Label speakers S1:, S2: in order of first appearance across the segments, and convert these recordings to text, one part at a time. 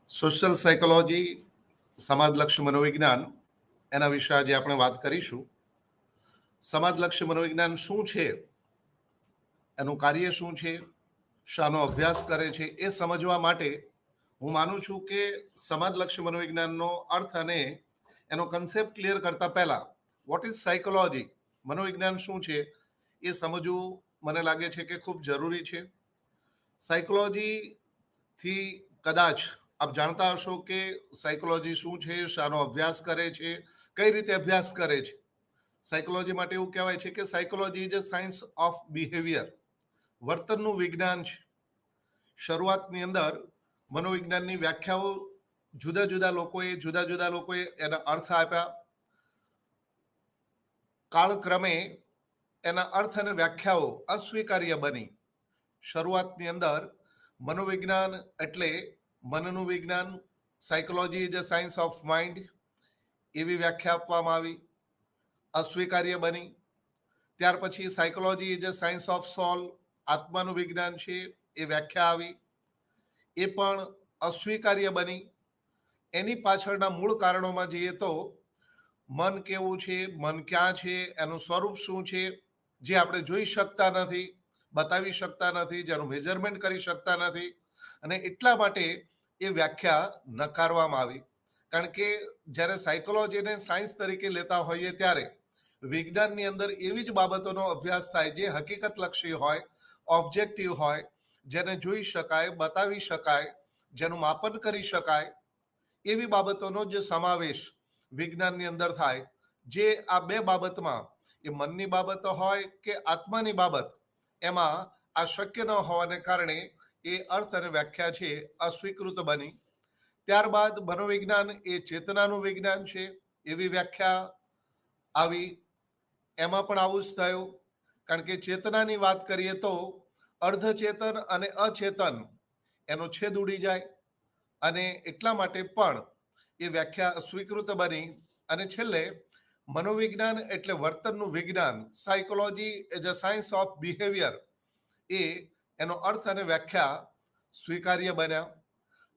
S1: Social psychology, સમાજલક્ષી મનોવિજ્ઞાન એના વિશે આજે આપણે વાત કરીશું. સમાજલક્ષી મનોવિજ્ઞાન શું છે, એનું કાર્ય શું છે, શાનો અભ્યાસ કરે છે, એ સમજવા માટે હું માનું છું કે સમાજલક્ષી મનોવિજ્ઞાનનો અર્થ અને એનો કન્સેપ્ટ ક્લિયર કરતા પહેલા વોટ ઇઝ સાયકોલોજી, મનોવિજ્ઞાન શું છે એ સમજવું મને લાગે છે કે ખૂબ જરૂરી છે. સાયકોલોજીથી કદાચ આપ જાણતા હશો કે સાયકોલોજી શું છે, શાનો અભ્યાસ કરે છે, કઈ રીતે અભ્યાસ કરે છે. સાયકોલોજી માટે એવું કહેવાય છે કે psychology is a science of behaviour, વર્તનનું વિજ્ઞાન છે. શરૂઆતની અંદર મનોવિજ્ઞાનની વ્યાખ્યાઓ જુદા જુદા લોકોએ એના અર્થ આપ્યા. કાળક્રમે એના અર્થ અને વ્યાખ્યાઓ અસ્વીકાર્ય બની. શરૂઆતની અંદર મનોવિજ્ઞાન એટલે મનનું વિજ્ઞાન, psychology is a science of mind, એવી વ્યાખ્યા આપવામાં આવી, અસ્વીકાર્ય બની. ત્યાર પછી psychology is a science of soul, આત્માનું વિજ્ઞાન છે, એ વ્યાખ્યા આવી, એ પણ અસ્વીકાર્ય બની. એની પાછળના મૂળ કારણોમાં જઈએ તો મન કેવું છે, મન ક્યાં છે, એનું સ્વરૂપ શું છે, જે આપણે જોઈ શકતા નથી, બતાવી શકતા નથી, જેનું મેજરમેન્ટ કરી શકતા નથી, અને એટલા માટે એ વ્યાખ્યા નકારવામાં આવી. કારણ કે જ્યારે સાયકોલોજીને સાયન્સ તરીકે લેતા હોઈએ ત્યારે વિજ્ઞાનની અંદર એવી જ બાબતોનો અભ્યાસ થાય જે હકીકતલક્ષી હોય, ઓબ્જેક્ટિવ હોય, જેને જોઈ શકાય, બતાવી શકાય, જેનું માપન કરી શકાય, એવી બાબતોનો જે સમાવેશ વિજ્ઞાનની અંદર થાય. જે આ બે બાબતમાં, એ મનની બાબત હોય કે આત્માની બાબત, એમાં આ શક્ય ન હોવાને કારણે એ અર્થ અને વ્યાખ્યા છે અસ્વીકૃત બની. ત્યારબાદ મનોવિજ્ઞાન એ ચેતનાનું વિજ્ઞાન છે, એવી વ્યાખ્યા આવી. એમાં પણ આવું જ થયું. કારણ કે ચેતનાની વાત કરીએ તો અર્ધચેતન અને અચેતન એનો છેદ ઉડી જાય, અને એટલા માટે પણ એ વ્યાખ્યા અસ્વીકૃત બની. અને છેલ્લે મનોવિજ્ઞાન એટલે વર્તનનું વિજ્ઞાન, psychology as a science of behaviour, એ એનો અર્થ અને વ્યાખ્યા સ્વીકાર્ય બન્યા.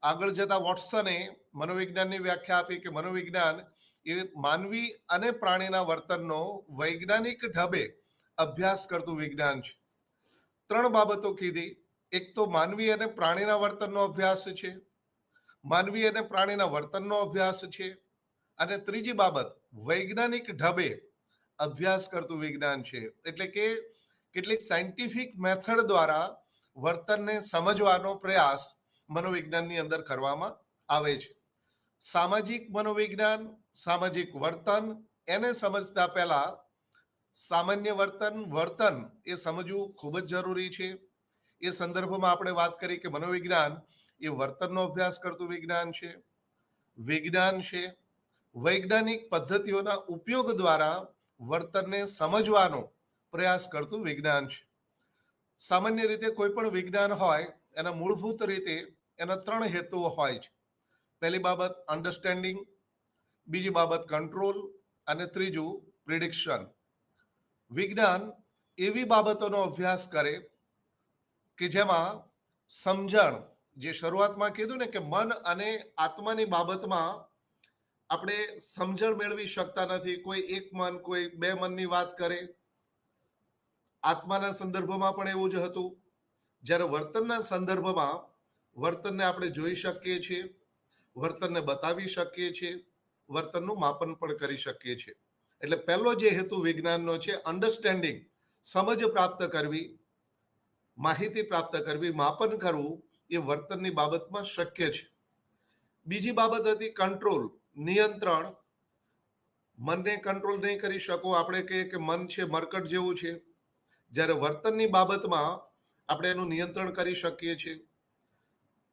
S1: આગળ જતા વોટસને મનોવિજ્ઞાનની વ્યાખ્યા આપી કે મનોવિજ્ઞાન એ માનવી અને પ્રાણીના વર્તનનો વૈજ્ઞાનિક ઢબે અભ્યાસ કરતું વિજ્ઞાન છે. 3 બાબતો કીધી. એક તો માનવી અને પ્રાણીના વર્તનનો અભ્યાસ છે, માનવી અને પ્રાણીના વર્તનનો અભ્યાસ છે, અને ત્રીજી બાબત વૈજ્ઞાનિક ઢબે અભ્યાસ કરતું વિજ્ઞાન છે. એટલે કે કેટલીક સાયન્ટિફિક મેથડ દ્વારા વર્તનને સમજવાનો પ્રયાસ મનોવિજ્ઞાનની અંદર કરવામાં આવે છે. સામાજિક મનોવિજ્ઞાન, સામાજિક વર્તન, એને સમજતા પહેલા સામાન્ય વર્તન એ સમજવું ખૂબ જ જરૂરી છે. એ સંદર્ભમાં આપણે વાત કરી કે મનોવિજ્ઞાન એ વર્તનનો અભ્યાસ કરતું વિજ્ઞાન છે, વૈજ્ઞાનિક પદ્ધતિઓના ઉપયોગ દ્વારા વર્તનને સમજવાનો પ્રયાસ કરતું વિજ્ઞાન છે. સામાન્ય રીતે કોઈ પણ વિજ્ઞાન હોય એના મૂળભૂત રીતે એના 3 હેતુઓ હોય છે. પહેલી બાબત અન્ડરસ્ટેન્ડિંગ, બીજી બાબત કંટ્રોલ, અને ત્રીજું પ્રિડિક્શન. વિજ્ઞાન એવી બાબતોનો અભ્યાસ કરે કે જેમાં સમજણ, જે શરૂઆતમાં કીધું ને કે મન અને આત્માની બાબતમાં આપણે સમજણ મેળવી શકતા નથી. કોઈ એક મન, કોઈ 2 મનની વાત કરે. આત્માના સંદર્ભમાં પણ એવું જ હતું. જ્યારે વર્તનના સંદર્ભમાં વર્તનને આપણે જોઈ શકીએ છીએ, વર્તનને બતાવી શકીએ છીએ, વર્તનનું માપન પણ કરી શકીએ છીએ. એટલે પહેલો જે હેતુ વિજ્ઞાનનો છે અન્ડરસ્ટેન્ડિંગ, સમજ પ્રાપ્ત કરવી, માહિતી પ્રાપ્ત કરવી, માપન કરવું, એ વર્તનની બાબતમાં શક્ય છે. બીજી બાબત હતી કંટ્રોલ, નિયંત્રણ. મનને કંટ્રોલ નહીં કરી શકો. આપણે કહીએ કે મન છે મરકટ જેવું છે, જ્યારે વર્તનની બાબતમાં આપણે એનું નિયંત્રણ કરી શકીએ છીએ.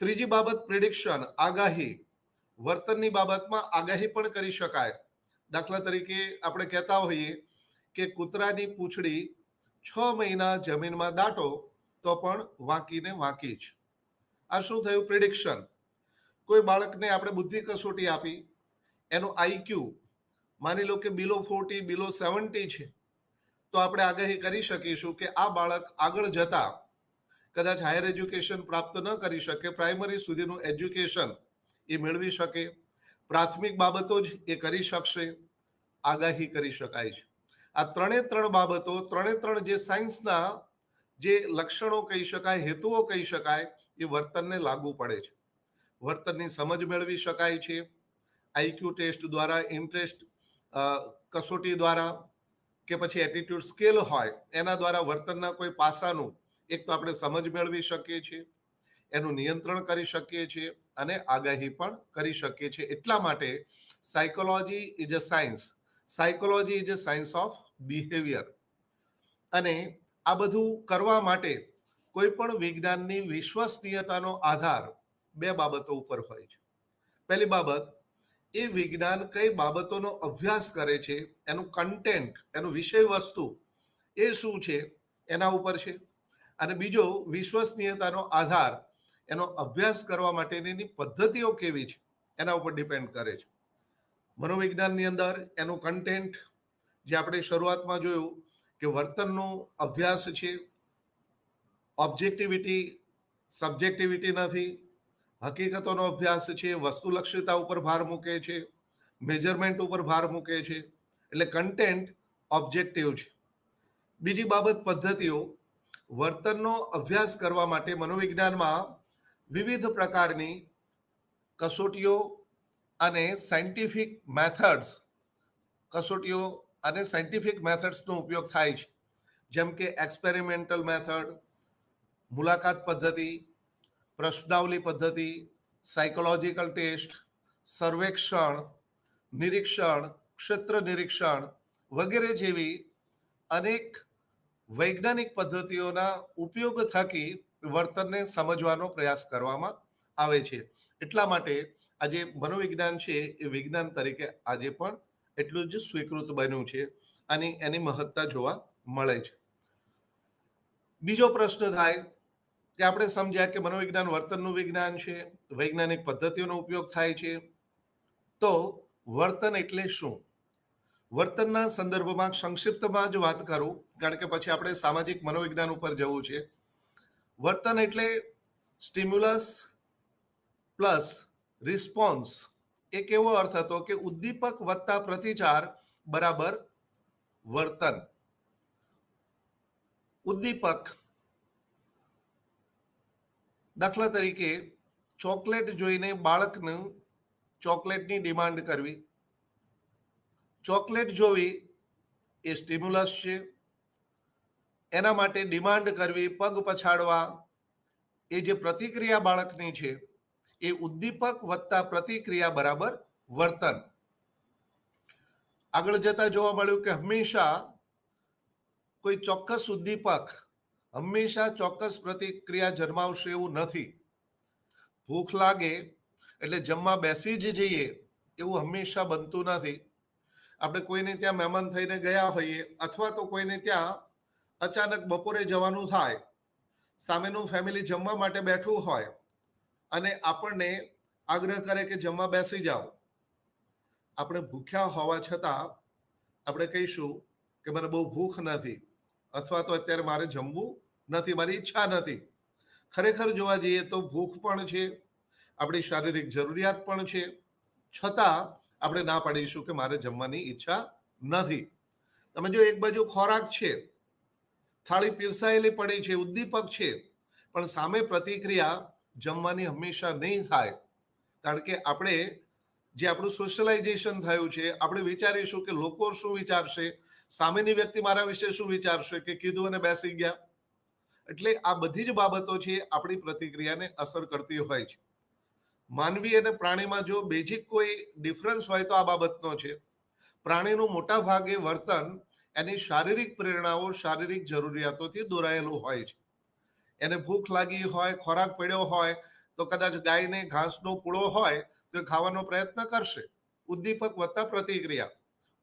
S1: ત્રીજી બાબત પ્રિડિક્શન, આગાહી. વર્તનની બાબતમાં આગાહી પણ કરી શકાય. દાખલા તરીકે આપણે કહેતા હોઈએ કે કૂતરાની પૂંછડી 6 મહિના જમીનમાં દાટો તો પણ વાંકીને વાંકી જ. આ શું થયું? પ્રિડિક્શન. કોઈ બાળકને આપણે બુદ્ધિ કસોટી આપી, એનું આઈક્યુ માની લો કે બિલો 40, બિલો 70 છે, તો આપણે આગાહી કરી શકીશું કે આ બાળક આગળ જતા કદાચ હાયર એજ્યુકેશન પ્રાપ્ત ન કરી શકે, પ્રાઇમરી સુધીનું એજ્યુકેશન એ મેળવી શકે, પ્રાથમિક બાબતો જ એ કરી શકશે, આગાહી કરી શકાય છે. આ ત્રણ બાબતો, ત્રણ જે સાયન્સના જે લક્ષણો કહી શકાય, હેતુઓ કહી શકાય, એ વર્તનને લાગુ પડે છે. વર્તનની સમજ મેળવી શકાય છે આઈક્યુ ટેસ્ટ દ્વારા, ઇન્ટરેસ્ટ કસોટી દ્વારા, કે પછી એટીટ્યુડ સ્કેલ હોય એના દ્વારા વર્તનના કોઈ પાસાનું એક તો આપણે સમજ મેળવી શકીએ છીએ, એનું નિયંત્રણ કરી શકીએ છીએ અને આગાહી પણ કરી શકીએ છીએ. એટલા માટે psychology is a science, psychology is a science of behaviour. અને આ બધું કરવા માટે કોઈ પણ વિજ્ઞાનની વિશ્વસનીયતાનો આધાર બે બાબતો ઉપર હોય છે. પહેલી બાબત, એ વિજ્ઞાન કઈ બાબતોનો અભ્યાસ કરે છે, એનું કન્ટેન્ટ, એનું વિષય વસ્તુ એ શું છે એના ઉપર છે. અને બીજો, વિશ્વસનીયતાનો આધાર એનો અભ્યાસ કરવા માટેની પદ્ધતિઓ કેવી છે એના ઉપર ડિપેન્ડ કરે છે. મનોવિજ્ઞાનની અંદર એનું કન્ટેન્ટ, જે આપણે શરૂઆતમાં જોયું કે વર્તનનો અભ્યાસ છે, ઓબ્જેક્ટિવિટી સબ્જેક્ટિવિટી નથી, હકીકતોનો અભ્યાસ છે, વસ્તુલક્ષિતા ઉપર ભાર મૂકે છે, મેજરમેન્ટ ઉપર ભાર મૂકે છે, એટલે કન્ટેન્ટ ઓબ્જેક્ટિવ છે. બીજી બાબત પદ્ધતિઓ. વર્તનનો અભ્યાસ કરવા માટે મનોવિજ્ઞાનમાં વિવિધ પ્રકારની કસોટીઓ અને સાયન્ટિફિક મેથડ્સ, કસોટીઓ અને સાયન્ટિફિક મેથડ્સનો ઉપયોગ થાય છે. જેમ કે એક્સપેરિમેન્ટલ મેથડ, મુલાકાત પદ્ધતિ, પ્રશ્નાવલી પદ્ધતિ, સાયકોલોજીકલ ટેસ્ટ, સર્વેક્ષણ, નિરીક્ષણ, ક્ષેત્ર નિરીક્ષણ વગેરે જેવી અનેક વૈજ્ઞાનિક પદ્ધતિઓના ઉપયોગ થકી વર્તનને સમજવાનો પ્રયાસ કરવામાં આવે છે. એટલા માટે આજે મનોવિજ્ઞાન છે એ વિજ્ઞાન તરીકે આજે પણ એટલું જ સ્વીકૃત બન્યું છે અને એની મહત્તા જોવા મળે છે. બીજો પ્રશ્ન થાય કે આપણે સમજ્યા કે મનોવિજ્ઞાન વર્તનનું વિજ્ઞાન છે, વૈજ્ઞાનિક પદ્ધતિઓનો ઉપયોગ થાય છે, તો વર્તન એટલે શું? વર્તનના સંદર્ભમાં સંક્ષિપ્તમાં જ વાત કરું, કારણ કે પછી આપણે સામાજિક મનોવિજ્ઞાન ઉપર જવું છે. વર્તન એટલે સ્ટિમ્યુલસ પ્લસ રિસ્પોન્સ. એક એવો અર્થ હતો કે ઉદ્દીપક વત્તા પ્રતિચાર બરાબર વર્તન. ઉદ્દીપક, દાખલા તરીકે ચોકલેટ જોઈને બાળકને ચોકલેટની ડિમાન્ડ કરવી, ચોકલેટ જોવી એ સ્ટિમ્યુલસ છે, એના માટે ડિમાન્ડ કરવી, પગ પછાડવા, એ જે પ્રતિક્રિયા બાળકની છે એ ઉદ્દીપક વત્તા પ્રતિક્રિયા બરાબર વર્તન. આગળ જતા જોવા મળ્યું કે હંમેશા કોઈ ચોક્કસ ઉદ્દીપક હંમેશા ચોક્કસ પ્રતિક્રિયા જન્માવશે એવું નથી. ભૂખ લાગે એટલે જમવા બેસી જ જઈએ એવું હંમેશા બનતું નથી. આપણે કોઈને ત્યાં મહેમાન થઈને ગયા હોઈએ અથવા તો કોઈને ત્યાં અચાનક બપોરે જવાનું થાય, સામેનું ફેમિલી જમવા માટે બેઠું હોય અને આપણને આગ્રહ કરે કે જમવા બેસી જાઓ. આપણે ભૂખ્યા હોવા છતાં આપણે કહીશું કે મને બહુ ભૂખ નથી, અથવા તો અત્યારે મારે જમવું નથી, મારી ઈચ્છા નથી. ખરેખર જોવા જઈએ તો ભૂખ પણ છે, આપણી શારીરિક જરૂરિયાત પણ છે, છતાં આપણે ના પાડીશું કે મારે જમવાની ઈચ્છા નથી. તમે જો એક બાજુ ખોરાક છે, થાળી પીરસાયેલી પડી છે, ઉદ્દીપક છે, પણ સામે પ્રતિક્રિયા જમવાની હંમેશા નહીં થાય. કારણ કે આપણે જે આપણું સોશિયલાઇઝેશન થયું છે, આપણે વિચારીશું કે લોકો શું વિચારશે, સામેની વ્યક્તિ મારા વિશે શું વિચારશે કે કીધું અને બેસી ગયા. એટલે આ બધી જ બાબતો છે આપણી પ્રતિક્રિયાને અસર કરતી હોય છે. માનવી અને પ્રાણીમાં જો બેઝિક કોઈ ડિફરન્સ હોય તો આ બાબતનો છે. પ્રાણીનું મોટા ભાગે વર્તન એની શારીરિક પ્રેરણાઓ, શારીરિક જરૂરિયાતોથી દોરાયેલું હોય છે. એને ભૂખ લાગી હોય, ખોરાક પડ્યો હોય તો કદાચ ગાયને ઘાસનો પૂળો હોય તો એ ખાવાનો પ્રયત્ન કરશે. ઉદ્દીપક વત્તા પ્રતિક્રિયા.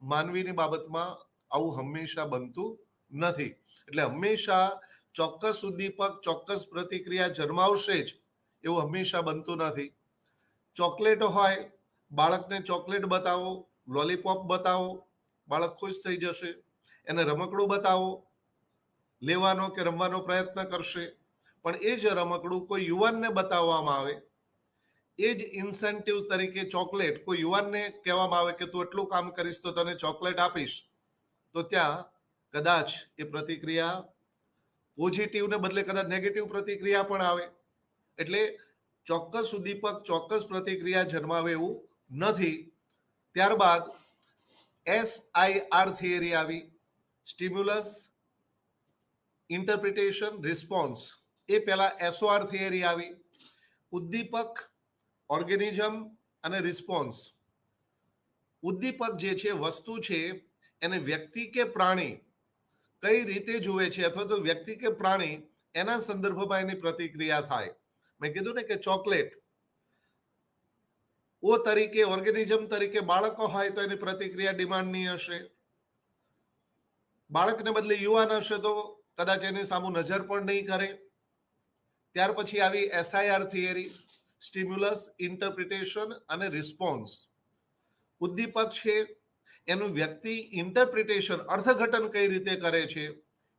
S1: માનવીની બાબતમાં આવું હંમેશા બનતું નથી. એટલે હંમેશા ચોક્કસ ઉદ્દીપક ચોક્કસ પ્રતિક્રિયા જન્માવશે જ એવું હંમેશા બનતું નથી. ચોકલેટ હોય, બાળકને ચોકલેટ બતાવો, લોલીપોપ બતાવો, બાળક ખુશ થઈ જશે. એને રમકડું બતાવો, લેવાનો કે રમવાનો પ્રયત્ન કરશે. પણ એ જ રમકડું કોઈ યુવાનને બતાવવામાં આવે, એ જ ઇન્સેન્ટિવ તરીકે ચોકલેટ કોઈ યુવાનને કહેવામાં આવે કે તું એટલું કામ કરીશ તો તને ચોકલેટ આપીશ, તો ત્યાં કદાચ એ પ્રતિક્રિયા પોઝિટિવને બદલે કદાચ નેગેટિવ પ્રતિક્રિયા પણ આવે. એટલે ચોક્કસ ઉદ્દીપક ચોક્કસ પ્રતિક્રિયા જન્માવે એવું નથી. ત્યારબાદ SIR થિયરી આવી, સ્ટિમ્યુલસ, ઇન્ટરપ્રિટેશન, રિસ્પોન્સ. એ પહેલા SOR થિયરી આવી, ઉદ્દીપક, ઓર્ગેનિઝમ અને રિસ્પોન્સ. ઉદ્દીપક જે છે વસ્તુ છે એને વ્યક્તિ કે પ્રાણી કઈ રીતે જુએ છે અથવા તો વ્યક્તિ કે પ્રાણી એના સંદર્ભમાં એની પ્રતિક્રિયા થાય. મેં કીધું ને કે ચોકલેટ ઓ તરીકે ઓર્ગેનિઝમ તરીકે બાળકો હોય તો એની પ્રતિક્રિયા ડિમાન્ડની હશે, બાળકને બદલે યુવાન હશે તો કદાચ એની સામુ નજર પણ નહીં કરે. ત્યાર પછી આવી SIR થિયરી, સ્ટિમ્યુલસ, ઇન્ટરપ્રિટેશન અને રિસ્પોન્સ. ઉદ્દીપક છે એનું વ્યક્તિ ઇન્ટરપ્રિટેશન અર્થઘટન કઈ રીતે કરે છે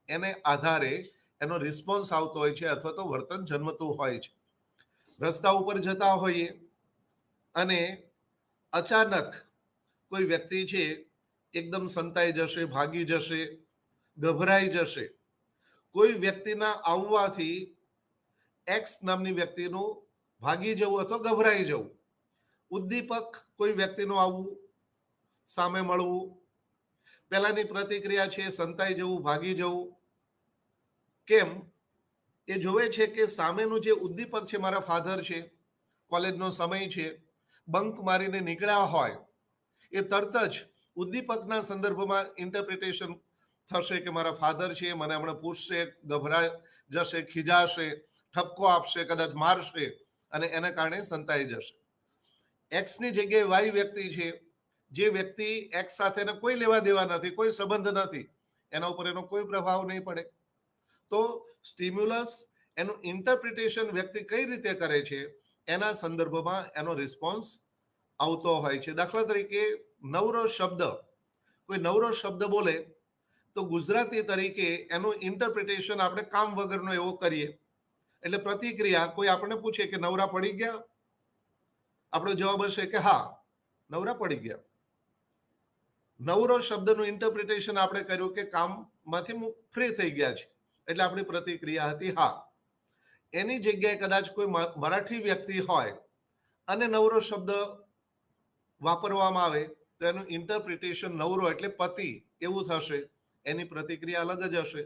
S1: એને આધારે એનો રિસ્પોન્સ આવતો હોય છે અથવા તો વર્તન જન્મતું હોય છે. રસ્તા ઉપર જતા હોઈએ અને અચાનક કોઈ વ્યક્તિ છે એકદમ સંતાઈ જશે, ભાગી જશે, ગભરાઈ જશે. કોઈ વ્યક્તિના આવવાથી એક્સ નામની વ્યક્તિનું ભાગી જવું અથવા ગભરાઈ જવું. ઉદ્દીપક કોઈ વ્યક્તિનું આવવું, સામે મળવું. પહેલાની પ્રતિક્રિયા છે સંતાઈ જવું, ભાગી જવું. કેમ? એ જોવે છે કે સામેનું જે ઉદ્દીપક છે, મારા ફાધર છે, કોલેજનો સમય છે, બંક મારીને નીકળ્યા હોય, એ તરત જ ઉદ્દીપકના સંદર્ભમાં ઇન્ટરપ્રિટેશન થશે કે મારા ફાધર છે, મને હમણાં પૂછશે, ગભરાઈ જશે, ખીજાશે, ઠપકો આપશે, કદાચ મારશે અને એને કારણે સંતાઈ જશે. એક્સની જગ્યાએ વાય વ્યક્તિ છે, જે વ્યક્તિ એક્સ સાથે કોઈ લેવા દેવા નથી, કોઈ સંબંધ નથી, એના ઉપર એનો કોઈ પ્રભાવ નહીં પડે. તો સ્ટિમ્યુલસ એનું ઇન્ટરપ્રિટેશન વ્યક્તિ કઈ રીતે કરે છે એના સંદર્ભમાં એનો રિસ્પોન્સ આવતો હોય છે. દાખલા તરીકે નવરો શબ્દ, કોઈ નવરો શબ્દ બોલે તો ગુજરાતી તરીકે એનું ઇન્ટરપ્રિટેશન આપણે કામ વગરનો એવો કરીએ. એટલે પ્રતિક્રિયા, કોઈ આપણને પૂછે કે નવરા પડી ગયા, આપણો જવાબ હશે કે હા, નવરા પડી ગયા. નવરો શબ્દનું ઇન્ટરપ્રિટેશન આપણે કર્યું કે કામમાંથી ફ્રી થઈ ગયા છે, એટલે આપણી પ્રતિક્રિયા હતી હા. એની જગ્યાએ કદાચ કોઈ મરાઠી વ્યક્તિ હોય અને નવરો શબ્દ વાપરવામાં આવે તો એનું ઇન્ટરપ્રિટેશન નવરો એટલે પતિ એવું થશે, એની પ્રતિક્રિયા અલગ જ હશે.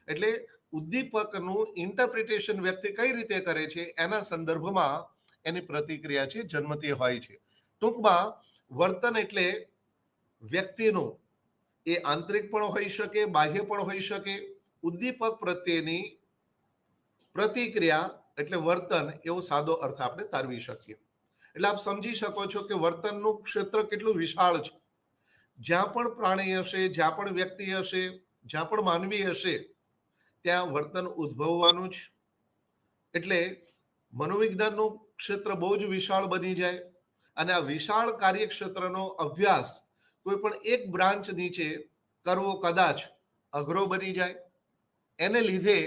S1: એટલે ઉદ્દીપકનું ઇન્ટરપ્રિટેશન વ્યક્તિ કઈ રીતે કરે છે એના સંદર્ભમાં એની પ્રતિક્રિયા છે જન્મતી હોય છે. ટૂંકમાં વર્તન એટલે વ્યક્તિનું, એ આંતરિક પણ હોઈ શકે, બાહ્ય પણ હોઈ શકે. ઉદ્દીપક પ્રત્યેની પ્રતિક્રિયા એટલે વર્તન, એવો સાદો અર્થ આપણે તારવી શકીએ. એટલે આપ સમજી શકો છો કે વર્તનનું ક્ષેત્ર કેટલું વિશાળ છે. જ્યાં પણ પ્રાણી હશે, જ્યાં પણ વ્યક્તિ હશે, જ્યાં પણ માનવી હશે, ત્યાં વર્તન ઉદ્ભવવાનું જ. એટલે મનોવિજ્ઞાનનું ક્ષેત્ર બહુ જ વિશાળ બની જાય અને આ વિશાળ કાર્યક્ષેત્રનો અભ્યાસ કોઈ પણ એક બ્રાન્ચ નીચે કરવો કદાચ અઘરો બની જાય. એને લીધે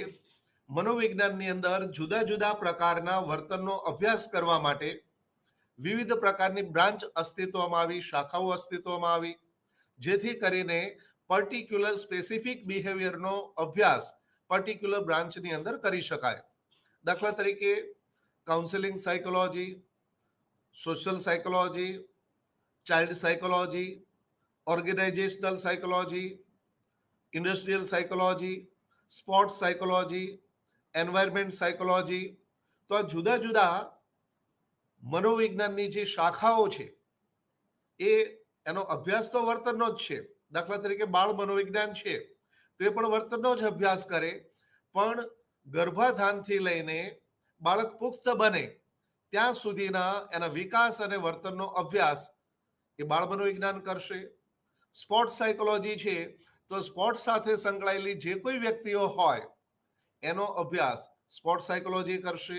S1: મનોવિજ્ઞાનની અંદર જુદા જુદા પ્રકારના વર્તનનો અભ્યાસ કરવા માટે વિવિધ પ્રકારની બ્રાન્ચ અસ્તિત્વમાં આવી, શાખાઓ અસ્તિત્વમાં આવી, જેથી કરીને પર્ટિક્યુલર સ્પેસિફિક બિહેવિયરનો અભ્યાસ પર્ટિક્યુલર બ્રાન્ચની અંદર કરી શકાય. દાખલા તરીકે counselling psychology, social psychology, child psychology, organisational psychology, industrial psychology, sports psychology, environment psychology. તો આ જુદા જુદા મનોવિજ્ઞાનની જે શાખાઓ છે એનો અભ્યાસ તો વર્તનનો જ છે. દાખલા તરીકે બાળ મનોવિજ્ઞાન છે તો એ પણ વર્તનનો જ અભ્યાસ કરે, પણ ગર્ભાધાનથી લઈને બાળક પુખ્ત બને ત્યાં સુધીના એના વિકાસ અને વર્તનનો અભ્યાસ એ બાળ મનોવિજ્ઞાન કરશે. સ્પોર્ટ્સ સાયકોલોજી છે તો સ્પોર્ટ્સ સાથે સંકળાયેલી જે કોઈ વ્યક્તિઓ હોય એનો અભ્યાસ સ્પોર્ટ્સ સાયકોલોજી કરશે.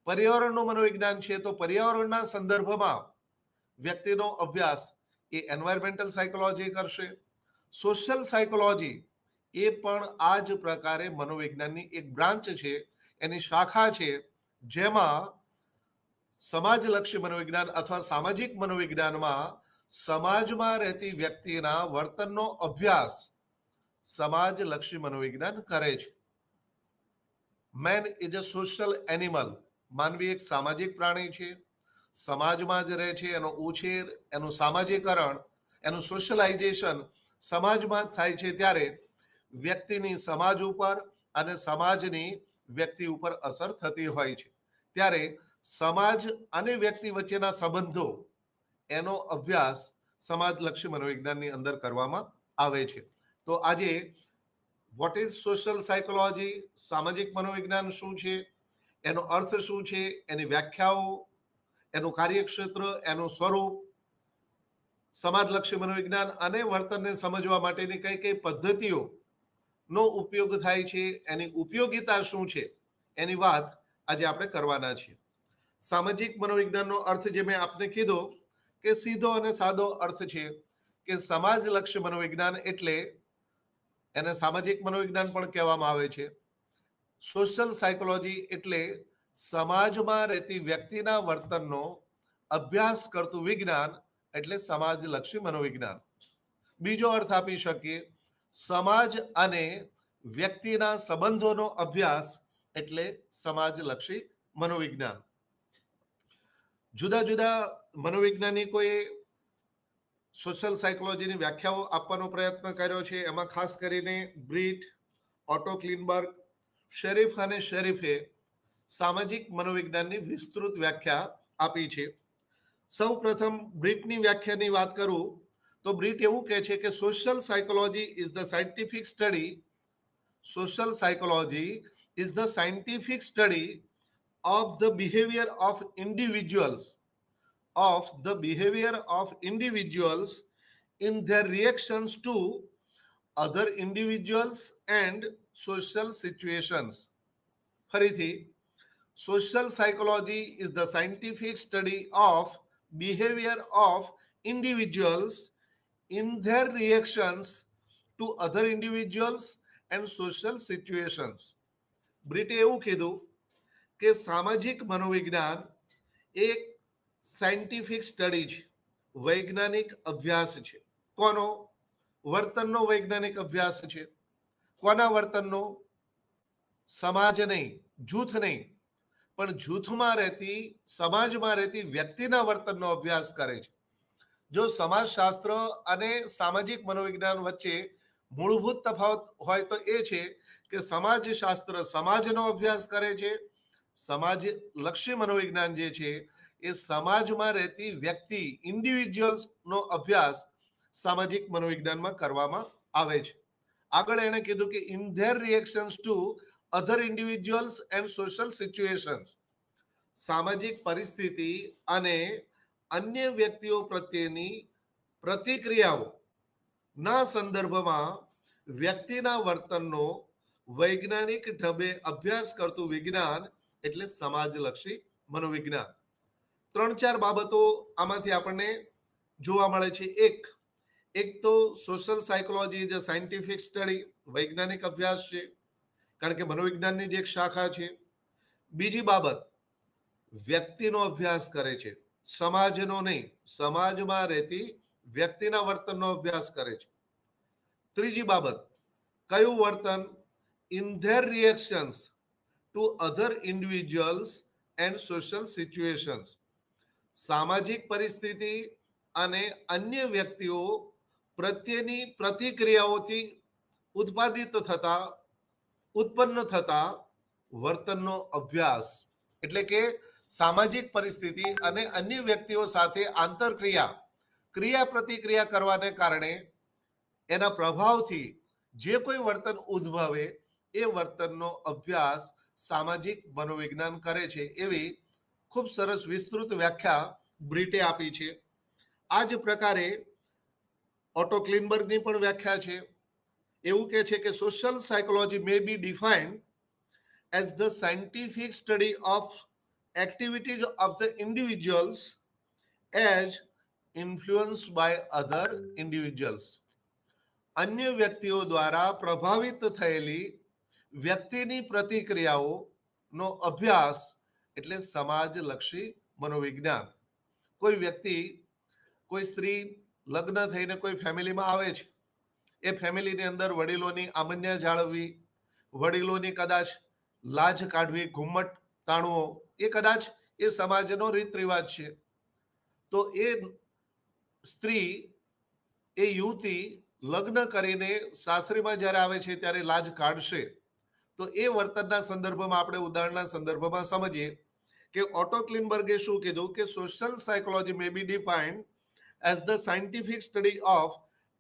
S1: પર્યાવરણનું મનોવિજ્ઞાન છે તો પર્યાવરણના સંદર્ભમાં વ્યક્તિનો અભ્યાસ એ એન્વાયરમેન્ટલ સાયકોલોજી કરશે. સોશિયલ સાયકોલોજી એ પણ આ જ પ્રકારે મનોવિજ્ઞાનની એક બ્રાન્ચ છે. એની શાખા છે, જેમાં સમાજલક્ષી મનોવિજ્ઞાન અથવા સામાજિક મનોવિજ્ઞાનમાં સમાજમાં રહેતી વ્યક્તિના વર્તનનો અભ્યાસ સમાજલક્ષી મનોવિજ્ઞાન કરે છે. Main is a social animal. માનવી એક સામાજિક પ્રાણી છે, સમાજમાં જ રહે છે. એનો ઉછેર, એનું સામાજિકરણ, એનું સોશિયલાઇઝેશન સમાજમાં થાય છે. ત્યારે વ્યક્તિની સમાજ ઉપર અને સમાજની વ્યક્તિ ઉપર અસર થતી હોય છે. ત્યારે સમાજ અને વ્યક્તિ વચ્ચેના સંબંધો, એનો અભ્યાસ સમાજલક્ષી મનોવિજ્ઞાનની અંદર કરવામાં આવે છે. તો આજે વોટ ઇઝ સોશિયલ સાયકોલોજી, સામાજિક મનોવિજ્ઞાન શું છે, એનો અર્થ શું છે, એની વ્યાખ્યાઓ, એનું કાર્યક્ષેત્ર, એનું સ્વરૂપ, સમાજલક્ષી મનોવિજ્ઞાન અને વર્તનને સમજવા માટેની કઈ કઈ પદ્ધતિઓ નો ઉપયોગ થાય છે, એની ઉપયોગિતા શું છે, એની વાત આજે આપણે કરવાના છીએ. સામાજિક મનોવિજ્ઞાનનો અર્થ જે મેં આપને કીધો કે સીધો અને સાદો અર્થ છે કે સમાજલક્ષી મનોવિજ્ઞાન એટલે એને સામાજિક મનોવિજ્ઞાન પણ કહેવામાં આવે છે. સોશિયલ સાયકોલોજી એટલે સમાજમાં રહેતી વ્યક્તિના વર્તનનો અભ્યાસ કરતું વિજ્ઞાન એટલે સમાજલક્ષી મનોવિજ્ઞાન. બીજો અર્થ આપી શકીએ, સમાજ અને વ્યક્તિના સંબંધોનો અભ્યાસ એટલે સમાજલક્ષી મનોવિજ્ઞાન. જુદા જુદા મનોવૈજ્ઞાનિકોએ સોશિયલ સાયકોલોજીની વ્યાખ્યાઓ આપવાનો પ્રયત્ન કર્યો છે. એમાં ખાસ કરીને બ્રીટ, ઓટો ક્લીનબર્ગ, શેરીફ અને શેરીફે સામાજિક મનોવિજ્ઞાનની વિસ્તૃત વ્યાખ્યા આપી છે. સૌ પ્રથમ બ્રીટની વ્યાખ્યાની વાત કરું તો બ્રીટ એવું કહે છે કે social psychology is the scientific study social psychology is the scientific study of the behavior of individuals in their reactions to other individuals and social situations. ફરીથી, social psychology is the scientific study of behavior of individuals in their reactions to other individuals and social situations. બ્રિટે એવું કીધું કે સામાજિક મનોવિજ્ઞાન એક scientific study છે, વૈજ્ઞાનિક અભ્યાસ છે. કોનો? વર્તનનો વૈજ્ઞાનિક અભ્યાસ છે. કોના વર્તનનો? સમાજ નહીં, જૂથ નહીં, પણ જૂથમાં રહેતી, સમાજમાં રહેતી વ્યક્તિના વર્તનનો અભ્યાસ કરે છે. જો સમાજશાસ્ત્ર અને સામાજિક મનોવિજ્ઞાન વચ્ચે મૂળભૂત તફાવત હોય તો એ છે કે સમાજશાસ્ત્ર સમાજનો અભ્યાસ કરે છે, સમાજલક્ષી મનોવિજ્ઞાન જે છે એ સમાજમાં રહેતી વ્યક્તિ, ઇન્ડિવિજ્યુઅલ્સનો અભ્યાસ સામાજિક મનોવિજ્ઞાનમાં કરવામાં આવે છે. આગળ એણે કીધું કે in their reactions to other individuals and social situations, સામાજિક પરિસ્થિતિ અને અન્ય વ્યક્તિઓ પ્રત્યેની પ્રતિક્રિયાઓ ના સંદર્ભમાં વ્યક્તિના વર્તનનો વૈજ્ઞાનિક ઢબે અભ્યાસ કરતું વિજ્ઞાન એટલે સમાજલક્ષી મનોવિજ્ઞાન. 3-4 બાબતો આમાંથી આપણને જોવા મળે છે. એક તો social psychology is a scientific study, વૈજ્ઞાનિક અભ્યાસ છે, કારણ કે મનોવિજ્ઞાનની જ એક શાખા છે. બીજી બાબત, વ્યક્તિનો અભ્યાસ કરે છે, સમાજનો નહીં, સમાજમાં રહેતી વ્યક્તિના વર્તનનો અભ્યાસ કરે છે. ત્રીજી બાબત, કયું વર્તન? In their reactions to other individuals and social situations, સામાજિક પરિસ્થિતિ અને અન્ય વ્યક્તિઓ પ્રત્યેની પ્રતિક્રિયાઓથી ઉત્પન્ન થતા વર્તનનો અભ્યાસ. એટલે કે સામાજિક પરિસ્થિતિ અને અન્ય વ્યક્તિઓ સાથે ક્રિયા પ્રતિક્રિયા કરવાને કારણે એના પ્રભાવથી જે કોઈ વર્તન ઉદ્ભવે એ વર્તનનો અભ્યાસ સામાજિક મનોવિજ્ઞાન કરે છે. એવી ખૂબ સરસ વિસ્તૃત વ્યાખ્યા બ્રિટે આપી છે. આ જ પ્રકારે ઓટો ક્લીનબર્ગની પણ વ્યાખ્યા છે. એવું કહે છે કે social psychology may be defined as the scientific study of activities of the individuals as influence by other individuals, અન્ય વ્યક્તિઓ દ્વારા પ્રભાવિત થયેલી વ્યક્તિની પ્રતિક્રિયાઓ નો અભ્યાસ એટલે સમાજલક્ષી મનોવિજ્ઞાન. કોઈ વ્યક્તિ, કોઈ સ્ત્રી લગ્ન થઈને કોઈ ફેમિલીમાં આવે છે, એ ફેમિલીની અંદર વડીલોની આમન્ય જાળવવી, વડીલોની કદાચ લાજ કાઢવી, ઘુમ્મટ તાણવો, એ કદાચ એ સમાજનો રીત રિવાજ છે. તો એ સ્ત્રી, એ યુવતી લગ્ન કરીને સાસરીમાં જ્યારે આવે છે ત્યારે લાજ કાઢશે. તો એ વર્તનના સંદર્ભમાં આપણે ઉદાહરણના સંદર્ભમાં સમજીએ કે ઓટો ક્લિનબર્ગે શું કીધું કે social psychology may be defined as the scientific study of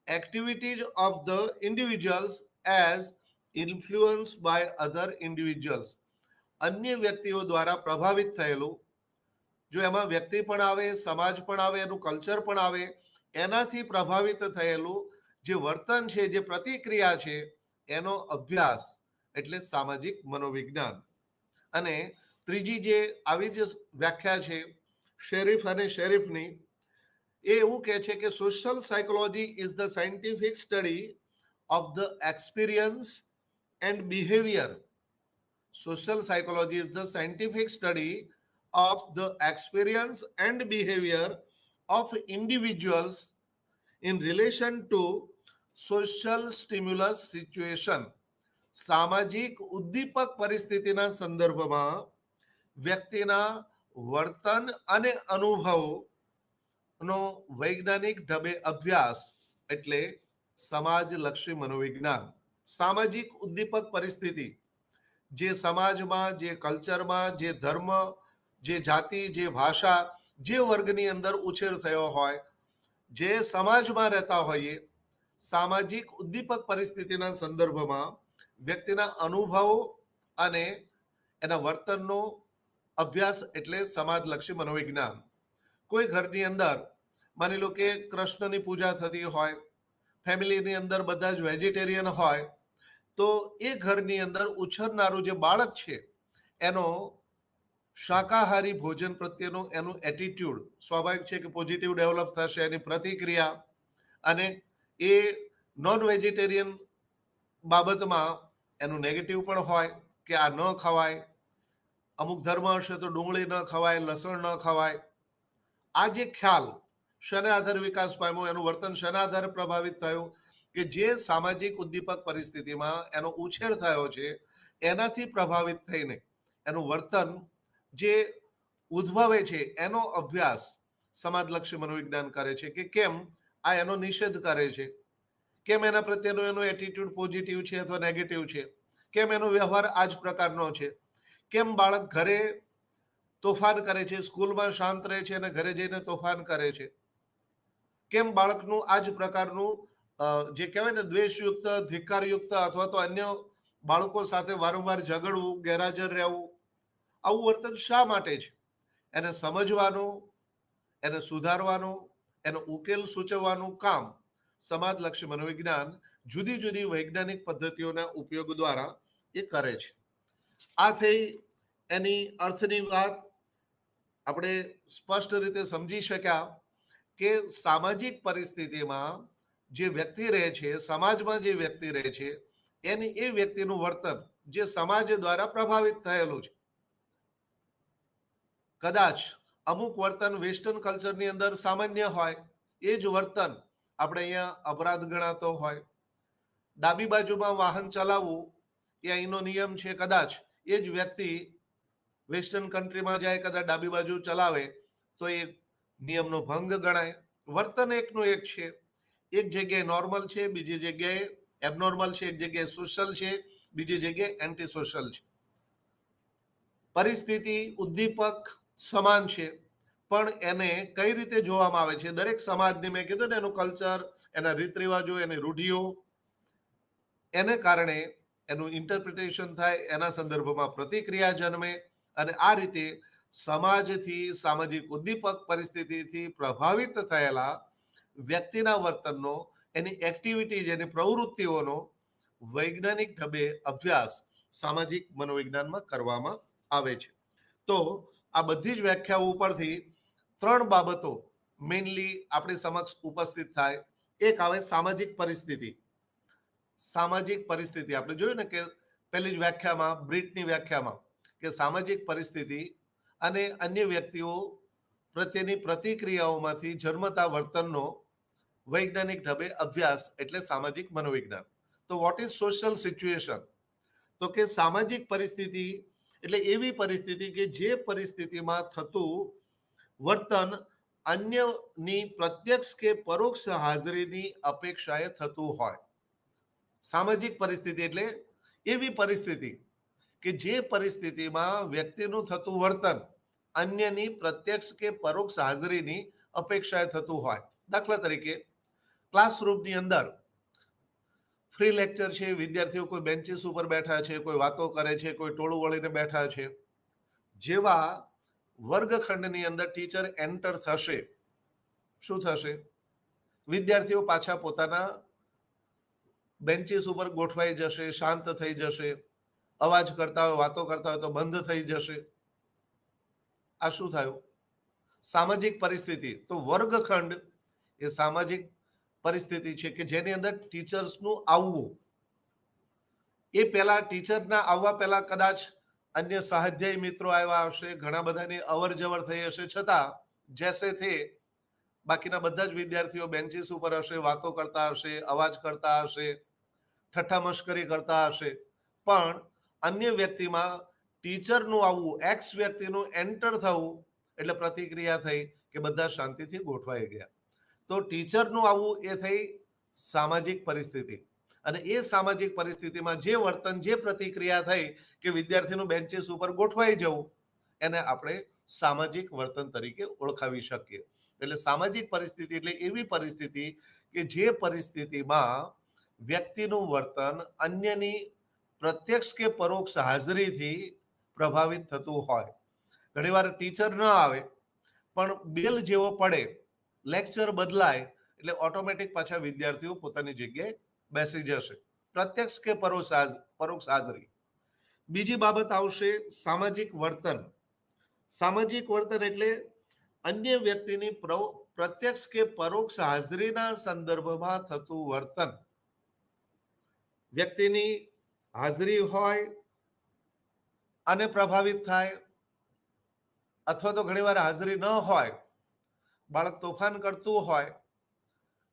S1: activities of the individuals as influence by other individuals. અન્ય વ્યક્તિઓ દ્વારા પ્રભાવિત થયેલું, જો એમાં વ્યક્તિ પણ આવે, સમાજ પણ આવે, એનું કલ્ચર પણ આવે, એનાથી પ્રભાવિત થયેલું જે વર્તન છે, જે પ્રતિક્રિયા છે, એનો અભ્યાસ એટલે સામાજિક મનોવિજ્ઞાન. અને ત્રીજી જે આવી જ વ્યાખ્યા છે શેરીફ અને શેરીફની, એ એવું કહે છે કે social psychology is the scientific study of the experience and behaviour. Social psychology is the scientific study of the experience and behavior of individuals in relation to social stimulus situation. સામાજિક ઉદ્દીપક પરિસ્થિતિના સંદર્ભમાં વ્યક્તિના વર્તન અને અનુભવનો વૈજ્ઞાનિક ઢબે અભ્યાસ એટલે સમાજલક્ષી મનોવિજ્ઞાન. સામાજિક ઉદ્દીપક પરિસ્થિતિ, જે સમાજમાં, જે કલ્ચરમાં, જે ધર્મ, જે જાતિ, જે ભાષા, જે વર્ગની અંદર ઉછેર થયો હોય, જે સમાજમાં રહેતા હોઈએ, સામાજિક ઉદ્દીપક પરિસ્થિતિના સંદર્ભમાં વ્યક્તિના અનુભવો અને એના વર્તનનો અભ્યાસ એટલે સમાજલક્ષી મનોવિજ્ઞાન. કોઈ ઘરની અંદર માની લો કે કૃષ્ણની પૂજા થતી હોય, ફેમિલીની અંદર બધા જ વેજીટેરિયન હોય, તો એ ઘરની અંદર ઉછરનારું જે બાળક છે એનો શાકાહારી ભોજન પ્રત્યેનું એનું એટીટ્યુડ સ્વાભાવિક છે કે પોઝિટિવ ડેવલપ થશે, એની પ્રતિક્રિયા. અને એ નોન વેજીટેરિયન બાબતમાં એનું નેગેટિવ પણ હોય કે આ ન ખવાય, અમુક ધર્મ હશે તો ડુંગળી ન ખવાય, લસણ ન ખવાય. આ જે ખ્યાલ શેના આધારે વિકાસ પામ્યો, એનું વર્તન શેના આધારે પ્રભાવિત થયું, કે જે સામાજિક ઉદ્દીપક પરિસ્થિતિમાં એનો ઉછેર થયો છે એનાથી પ્રભાવિત થઈને એનું વર્તન જે ઉદ્ભવે છે એનો અભ્યાસ સમાજલક્ષી મનોવિજ્ઞાન કરે છે. કે કેમ આ એનો નિષેધ કરે છે, કેમ એના પ્રત્યેનો એનો એટીટ્યુડ પોઝિટિવ છે અથવા નેગેટિવ છે, કેમ એનો વ્યવહાર આ જ પ્રકારનો છે, કેમ બાળક ઘરે તોફાન કરે છે, સ્કૂલમાં શાંત રહે છે અને ઘરે જઈને તોફાન કરે છે, કેમ બાળકનું આ જ પ્રકારનું જે કહેવાય ને દ્વેષયુક્ત, ધિક્કારયુક્ત અથવા તો અન્ય બાળકો સાથે વારંવાર ઝઘડવું, ગેરહાજર રહેવું, આવું વર્તન શા માટે છે, એને સમજવાનું, એને સુધારવાનું, એનો ઉકેલ સૂચવવાનું કામ સમાજલક્ષી મનોવિજ્ઞાન જુદી જુદી વૈજ્ઞાનિક પદ્ધતિઓના ઉપયોગ દ્વારા એ કરે છે. આ થઈ એની અર્થની વાત. આપણે સ્પષ્ટ રીતે સમજી શક્યા કે સામાજિક પરિસ્થિતિમાં જે વ્યક્તિ રહે છે, સમાજમાં જે વ્યક્તિ રહે છે, એની એ વ્યક્તિનું વર્તન જે સમાજ દ્વારા પ્રભાવિત થયેલું છે. કદાચ અમુક વર્તન વેસ્ટર્ન કલ્ચરની અંદર સામાન્ય હોય, એ જ વર્તન આપણે અહીંયા અપરાધ ગણાતો હોય. ડાબી બાજુમાં વાહન ચલાવવું એ અહીંનો નિયમ છે, કદાચ એ જ વ્યક્તિ વેસ્ટર્ન કન્ટ્રીમાં જાય, કદાચ ડાબી બાજુ ચલાવે તો એ નિયમનો ભંગ ગણાય. વર્તન એકનું એક છે, એક જગ્યાએ નોર્મલ છે, બીજી જગ્યાએ એબનોર્મલ છે, એક જગ્યાએ સોશિયલ છે, બીજી જગ્યાએ એન્ટી સોશિયલ છે. પરિસ્થિતિ, ઉદ્દીપક સમાન છે, પણ એને કઈ રીતે જોવામાં આવે છે, દરેક સમાજની મેં કીધું ને એનું કલ્ચર, એના રીત રિવાજો, એની રૂઢિઓ, એને કારણે એનું ઇન્ટરપ્રિટેશન થાય, એના સંદર્ભમાં પ્રતિક્રિયા જન્મે. અને આ રીતે સમાજથી, સામાજિક ઉદ્દીપક પરિસ્થિતિથી પ્રભાવિત થયેલા વ્યક્તિના વર્તનનો, એની એક્ટિવિટીઝ, એની પ્રવૃત્તિઓનો વૈજ્ઞાનિક ઢબે અભ્યાસ સામાજિક મનોવિજ્ઞાનમાં કરવામાં આવે છે. તો આ બધી જ વ્યાખ્યાઓ ઉપરથી 3 બાબતો મેઇનલી આપણી સમક્ષ ઉપસ્થિત થાય. એક આવે સામાજિક પરિસ્થિતિ. સામાજિક પરિસ્થિતિ આપણે જોયું ને કે પહેલી જ વ્યાખ્યામાં, બ્રીટની વ્યાખ્યામાં, કે સામાજિક પરિસ્થિતિ અને અન્ય વ્યક્તિઓ પ્રત્યેની પ્રતિક્રિયાઓમાંથી જન્મતા વર્તનનો વૈજ્ઞાનિક ઢબે અભ્યાસ એટલે સામાજિક મનોવિજ્ઞાન. તો વોટ ઇઝ સોશિયલ સિચ્યુએશન? તો કે સામાજિક પરિસ્થિતિ એટલે એવી પરિસ્થિતિ કે જે પરિસ્થિતિમાં થતું વર્તન અન્યની પ્રત્યક્ષ કે પરોક્ષ હાજરીની અપેક્ષાએ થતું હોય. સામાજિક પરિસ્થિતિ એટલે એવી પરિસ્થિતિ કે જે પરિસ્થિતિમાં વ્યક્તિનું થતું વર્તન અન્યની પ્રત્યક્ષ કે પરોક્ષ હાજરીની અપેક્ષાએ થતું હોય. દાખલા તરીકે ક્લાસરૂમની અંદર ફ્રી લેક્ચર છે, વિદ્યાર્થીઓ કોઈ બેન્ચીસ ઉપર બેઠા છે, કોઈ વાતો કરે છે, કોઈ ટોળું વળીને બેઠા છે. જેવા વર્ગખંડની અંદર ટીચર એન્ટર થશે, શું થશે? વિદ્યાર્થીઓ પાછા પોતાના બેન્ચીસ ઉપર ગોઠવાઈ જશે, શાંત થઈ જશે, અવાજ કરતા હોય, વાતો કરતા હોય તો બંધ થઈ જશે. આ શું થયું? સામાજિક પરિસ્થિતિ. તો વર્ગખંડ એ સામાજિક પરિસ્થિતિ છે કે જેની અંદર ટીચર્સનું આવવું, એ પહેલા ટીચરના આવવા પહેલા કદાચ અન્ય સ્વાધ્યાયી મિત્રો આવ્યા હશે, ઘણા બધાની અવર જવર થઈ હશે, છતાં જેસે તે બાકીના બધા જ વિદ્યાર્થીઓ બેન્ચીસ ઉપર હશે, વાતો કરતા હશે, અવાજ કરતા હશે, ઠઠ્ઠા મશ્કરી કરતા હશે. પણ અન્ય વ્યક્તિમાં ટીચરનું આવવું, એક્સ વ્યક્તિનું એન્ટર થવું એટલે પ્રતિક્રિયા થઈ કે બધા શાંતિથી ગોઠવાઈ ગયા. તો ટીચરનું આવવું એ થઈ સામાજિક પરિસ્થિતિ. અને એ સામાજિક પરિસ્થિતિમાં જે વર્તન, જે પ્રતિક્રિયા થઈ કે વિદ્યાર્થીનું બેન્ચીસ ઉપર ગોઠવાઈ જવું, એને આપણે સામાજિક વર્તન તરીકે ઓળખાવી શકીએ. એટલે સામાજિક પરિસ્થિતિ એટલે એવી પરિસ્થિતિ કે જે પરિસ્થિતિમાં વ્યક્તિનું વર્તન અન્યની પ્રત્યક્ષ કે પરોક્ષ હાજરીથી પ્રભાવિત થતું હોય. ઘણીવાર ટીચર ન આવે પણ બેલ જેવો પડે, લેક્ચર બદલાય એટલે ઓટોમેટિક પાછા વિદ્યાર્થીઓ પોતાની જગ્યાએ બેસી જશે. પ્રત્યક્ષ કે પરોક્ષ હાજરી. બીજી બાબત આવશે સામાજિક વર્તન. સામાજિક વર્તન એટલે અન્ય વ્યક્તિની પ્રત્યક્ષ કે પરોક્ષ હાજરીના સંદર્ભમાં થતું વર્તન. વ્યક્તિની હાજરી હોય અને પ્રભાવિત થાય, અથવા તો ઘણીવાર હાજરી ન હોય, બાળક તોફાન કરતું હોય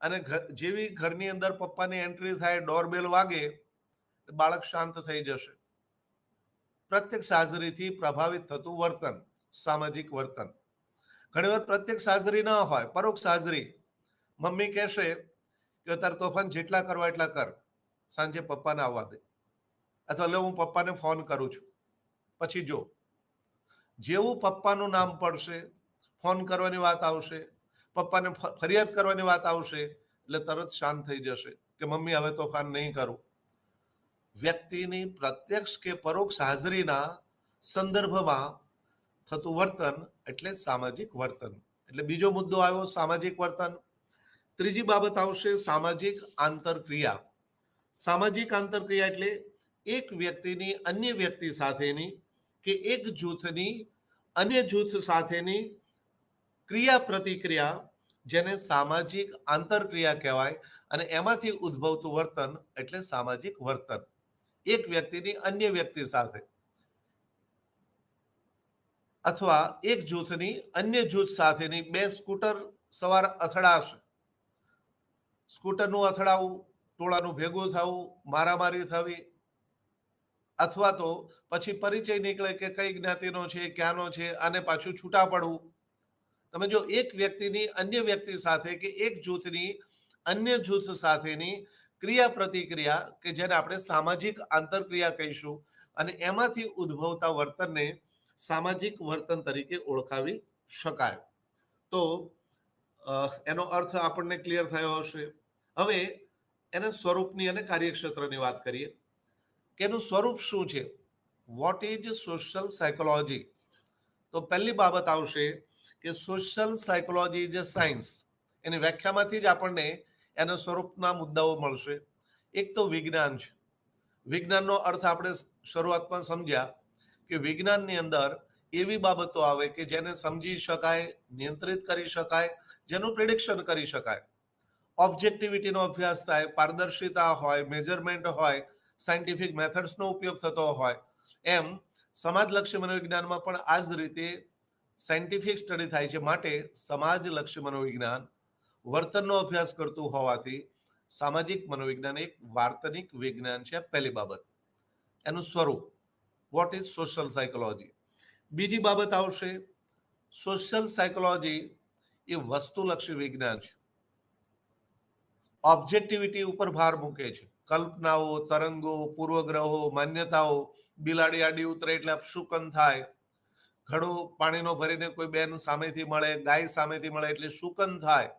S1: અને જેવી ઘરની અંદર પપ્પાની એન્ટ્રી થાય, ડોરબેલ વાગે, બાળક શાંત થઈ જશે. પ્રત્યક્ષ હાજરીથી પ્રભાવિત થતું વર્તન, સામાજિક વર્તન. ઘણીવાર પ્રત્યક્ષ હાજરી ન હોય, પરોક્ષ હાજરી. મમ્મી કહેશે કે તારે તોફાન જેટલા કરવા એટલા કર, સાંજે પપ્પાને આવવા દે, અથવા લે હું પપ્પાને ફોન કરું છું, પછી જો. જેવું પપ્પાનું નામ પડશે, ફોન કરવાની વાત આવશે, પપ્પાને ફરિયાદ કરવાની વાત આવશે, એટલે તરત શાંત થઈ જશે કે મમ્મી હવે તોફાન નહીં કરું. વ્યક્તિની પ્રત્યક્ષ કે પરોક્ષ હાજરીના સંદર્ભમાં થતું વર્તન એટલે સામાજિક વર્તન. એટલે બીજો મુદ્દો આવ્યો સામાજિક વર્તન. ત્રીજી બાબત આવશે સામાજિક આંતરક્રિયા. સામાજિક આંતરક્રિયા એટલે એક વ્યક્તિની અન્ય વ્યક્તિ સાથેની કે એક જૂથની અન્ય જૂથ સાથેની ક્રિયા પ્રતિક્રિયા, જેને સામાજિક આંતરક્રિયા કહેવાય. અને એમાંથી ઉદ્ભવતું વર્તન એટલે સામાજિક વર્તન. એક વ્યક્તિની અન્ય વ્યક્તિ સાથે અથવા એક જૂથની અન્ય જૂથ સાથેની બે સ્કૂટર સવાર અથડાશે, સ્કૂટરનું અથડાવું, ટોળાનું ભેગું થવું, મારામારી થવી, અથવા તો પછી પરિચય નીકળે કે કઈ જ્ઞાતિનો છે, ક્યાંનો છે, અને પાછું છૂટા પડવું. તમે જો એક વ્યક્તિની અન્ય વ્યક્તિ સાથે કે એક જૂથની અન્ય જૂથ સાથેની ક્રિયા પ્રતિક્રિયા કે જેને આપણે સામાજિક આંતરક્રિયા કહીશું, અને એમાંથી ઉદ્ભવતા વર્તનને સામાજિક વર્તન તરીકે ઓળખાવી શકાય. તો એનો અર્થ આપણને ક્લિયર થયો હશે. હવે એના સ્વરૂપની અને કાર્યક્ષેત્રની વાત કરીએ કે એનું સ્વરૂપ શું છે. What is social psychology? તો પહેલી બાબત આવશે કે social psychology is a science. એની વ્યાખ્યામાંથી જ આપણને એના સ્વરૂપના મુદ્દાઓ મળશે. એક તો વિજ્ઞાન છે. વિજ્ઞાનનો અર્થ આપણે શરૂઆતમાં સમજ્યા કે વિજ્ઞાનની અંદર એવી બાબતો આવે કે જેને સમજી શકાય, નિયંત્રિત કરી શકાય, જેનું પ્રિડિક્શન કરી શકાય. ઓબ્જેક્ટિવિટીનો અભ્યાસ થાય, પારદર્શિતા હોય, મેજરમેન્ટ હોય, સાયન્ટિફિક મેથડ્સનો ઉપયોગ થતો હોય. એમ સમાજલક્ષી મનોવિજ્ઞાનમાં પણ આ જ રીતે સાયન્ટિફિક સ્ટડી થાય છે. માટે સમાજલક્ષી મનોવિજ્ઞાન વર્તનનો અભ્યાસ કરતું હોવાથી સામાજિક મનોવિજ્ઞાન એક વાર્તનિક વિજ્ઞાન છે. પહેલી બાબત એનું સ્વરૂપ, વોટ ઇઝ સોશિયલ સાયકોલોજી. બીજી બાબત આવશે, સોશિયલ સાયકોલોજી એ વસ્તુલક્ષી વિજ્ઞાન છે. ઓબ્જેક્ટિવિટી ઉપર ભાર મૂકે છે. કલ્પનાઓ, તરંગો, પૂર્વગ્રહો, માન્યતાઓ, બિલાડી આડી ઉતરે એટલે અપશુકન થાય, ઘડો પાણીનો ભરીને કોઈ બેન સામેથી મળે, ગાય સામેથી મળે એટલે શુકન થાય,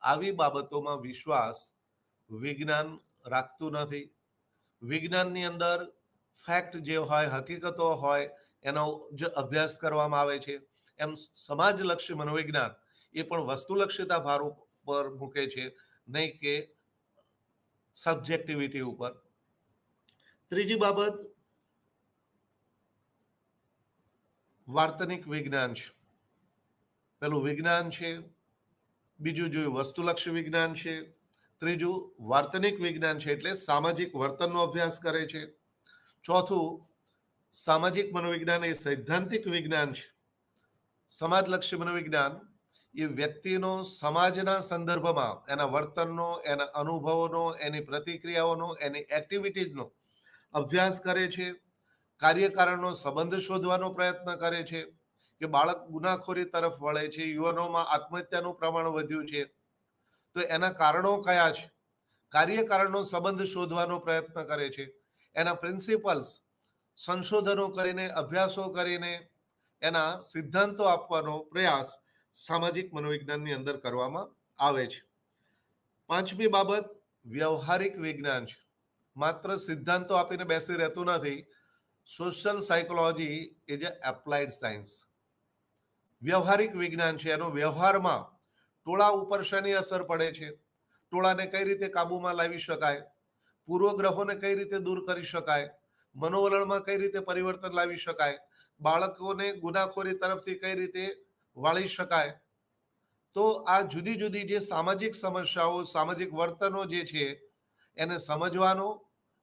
S1: આવી બાબતોમાં વિશ્વાસ વિજ્ઞાન રાખતું નથી. વિજ્ઞાનની અંદર ફેક્ટ જે હોય, હકીકતો હોય, એનો જ અભ્યાસ કરવામાં આવે છે. એમ સમાજલક્ષી મનોવિજ્ઞાન એ પણ વસ્તુલક્ષીતા ભાર ઉપર મૂકે છે, નહીં કે સબ્જેક્ટિવિટી ઉપર. ત્રીજી બાબત વાર્તનિક વિજ્ઞાન છે. પેલું વિજ્ઞાન છે, બીજું જોયું વસ્તુલક્ષી વિજ્ઞાન છે, ત્રીજું વાર્તનિક વિજ્ઞાન છે એટલે સામાજિક વર્તનનો અભ્યાસ કરે છે. ચોથું સામાજિક મનોવિજ્ઞાન એ સૈદ્ધાંતિક વિજ્ઞાન છે. સમાજલક્ષી મનોવિજ્ઞાન એ વ્યક્તિનો સમાજના સંદર્ભમાં એના વર્તનનો, એના અનુભવોનો, એની પ્રતિક્રિયાઓનો, એની એક્ટિવિટીઝનો અભ્યાસ કરે છે. કાર્યકારણનો સંબંધ શોધવાનો પ્રયત્ન કરે છે કે બાળક ગુનાખોરી તરફ વળે છે, યુવાનોમાં આત્મહત્યાનું પ્રમાણ વધ્યું છે, તો એના કારણો કયા છે, કાર્યકારણનો સંબંધ શોધવાનો પ્રયત્ન કરે છે. એના પ્રિન્સિપલ્સ સંશોધનો કરીને, અભ્યાસો કરીને એના સિદ્ધાંતો આપવાનો પ્રયાસ સામાજિક મનોવિજ્ઞાનની અંદર કરવામાં આવે છે. પાંચમી બાબત વ્યવહારિક વિજ્ઞાન છે. માત્ર સિદ્ધાંતો આપીને બેસી રહેતું નથી. Social psychology is A applied science. વ્યવહારિક વિજ્ઞાન છે. એનો વ્યવહારમાં ટોળા ઉપર શેની અસર પડે છે, ટોળાને કઈ રીતે કાબુમાં લાવી શકાય, પૂર્વગ્રહોને કઈ રીતે દૂર કરી શકાય, મનોવલણમાં કઈ રીતે પરિવર્તન લાવી શકાય, બાળકોને ગુનાખોરી તરફથી કઈ રીતે વાળી શકાય. તો આ જુદી જુદી જે સામાજિક સમસ્યાઓ, સામાજિક વર્તનો જે છે એને સમજવાનો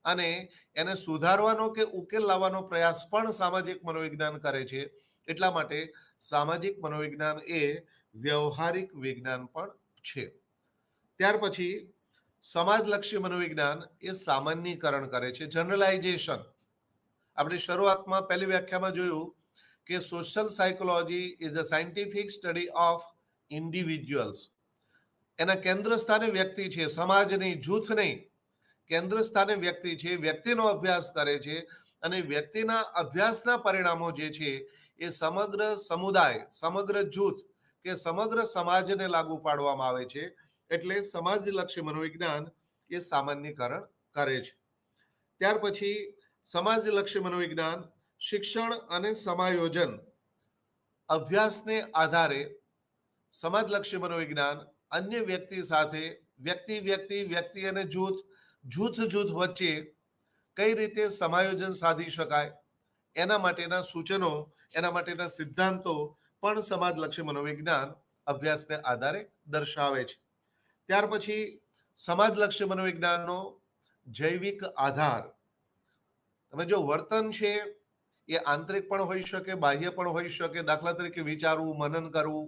S1: અને એને સુધારવાનો કે ઉકેલ લાવવાનો પ્રયાસ પણ સામાજિક મનોવિજ્ઞાન કરે છે. એટલા માટે સામાજિક મનોવિજ્ઞાન એ વ્યવહારિક વિજ્ઞાન પણ છે. ત્યાર પછી સમાજલક્ષી મનોવિજ્ઞાન એ સામાન્યીકરણ કરે છે, જનરલાઇઝેશન. આપણે શરૂઆતમાં પહેલી વ્યાખ્યામાં જોયું કે social psychology is a scientific study of individuals. એના કેન્દ્ર સ્થાને વ્યક્તિ છે, સમાજ નહીં, જૂથ નહીં. કેન્દ્ર સ્થાને વ્યક્તિ છે, વ્યક્તિનો અભ્યાસ કરે છે અને વ્યક્તિના અભ્યાસના પરિણામો જે છે એ સમગ્ર સમુદાય, સમગ્ર જૂથ કે સમગ્ર સમાજને લાગુ પાડવામાં આવે છે. એટલે સમાજલક્ષી મનોવિજ્ઞાન એ સામાન્યીકરણ કરે છે. ત્યાર પછી સમાજલક્ષી મનોવિજ્ઞાન શિક્ષણ અને સમાયોજન અભ્યાસને આધારે સમાજલક્ષી મનોવિજ્ઞાન અન્ય વ્યક્તિ સાથે, વ્યક્તિ વ્યક્તિ, વ્યક્તિ અને જૂથ, જૂથ જૂથ વચ્ચે કઈ રીતે સમાયોજન સાધી શકાય એના માટેના સૂચનો, એના માટેના સિદ્ધાંતો પણ સમાજલક્ષી મનોવિજ્ઞાન અભ્યાસને આધારે દર્શાવે છે. ત્યાર પછી સમાજલક્ષી મનોવિજ્ઞાનનો જૈવિક આધાર. તમે જો વર્તન છે એ આંતરિક પણ હોઈ શકે, બાહ્ય પણ હોઈ શકે. દાખલા તરીકે વિચારવું, મનન કરવું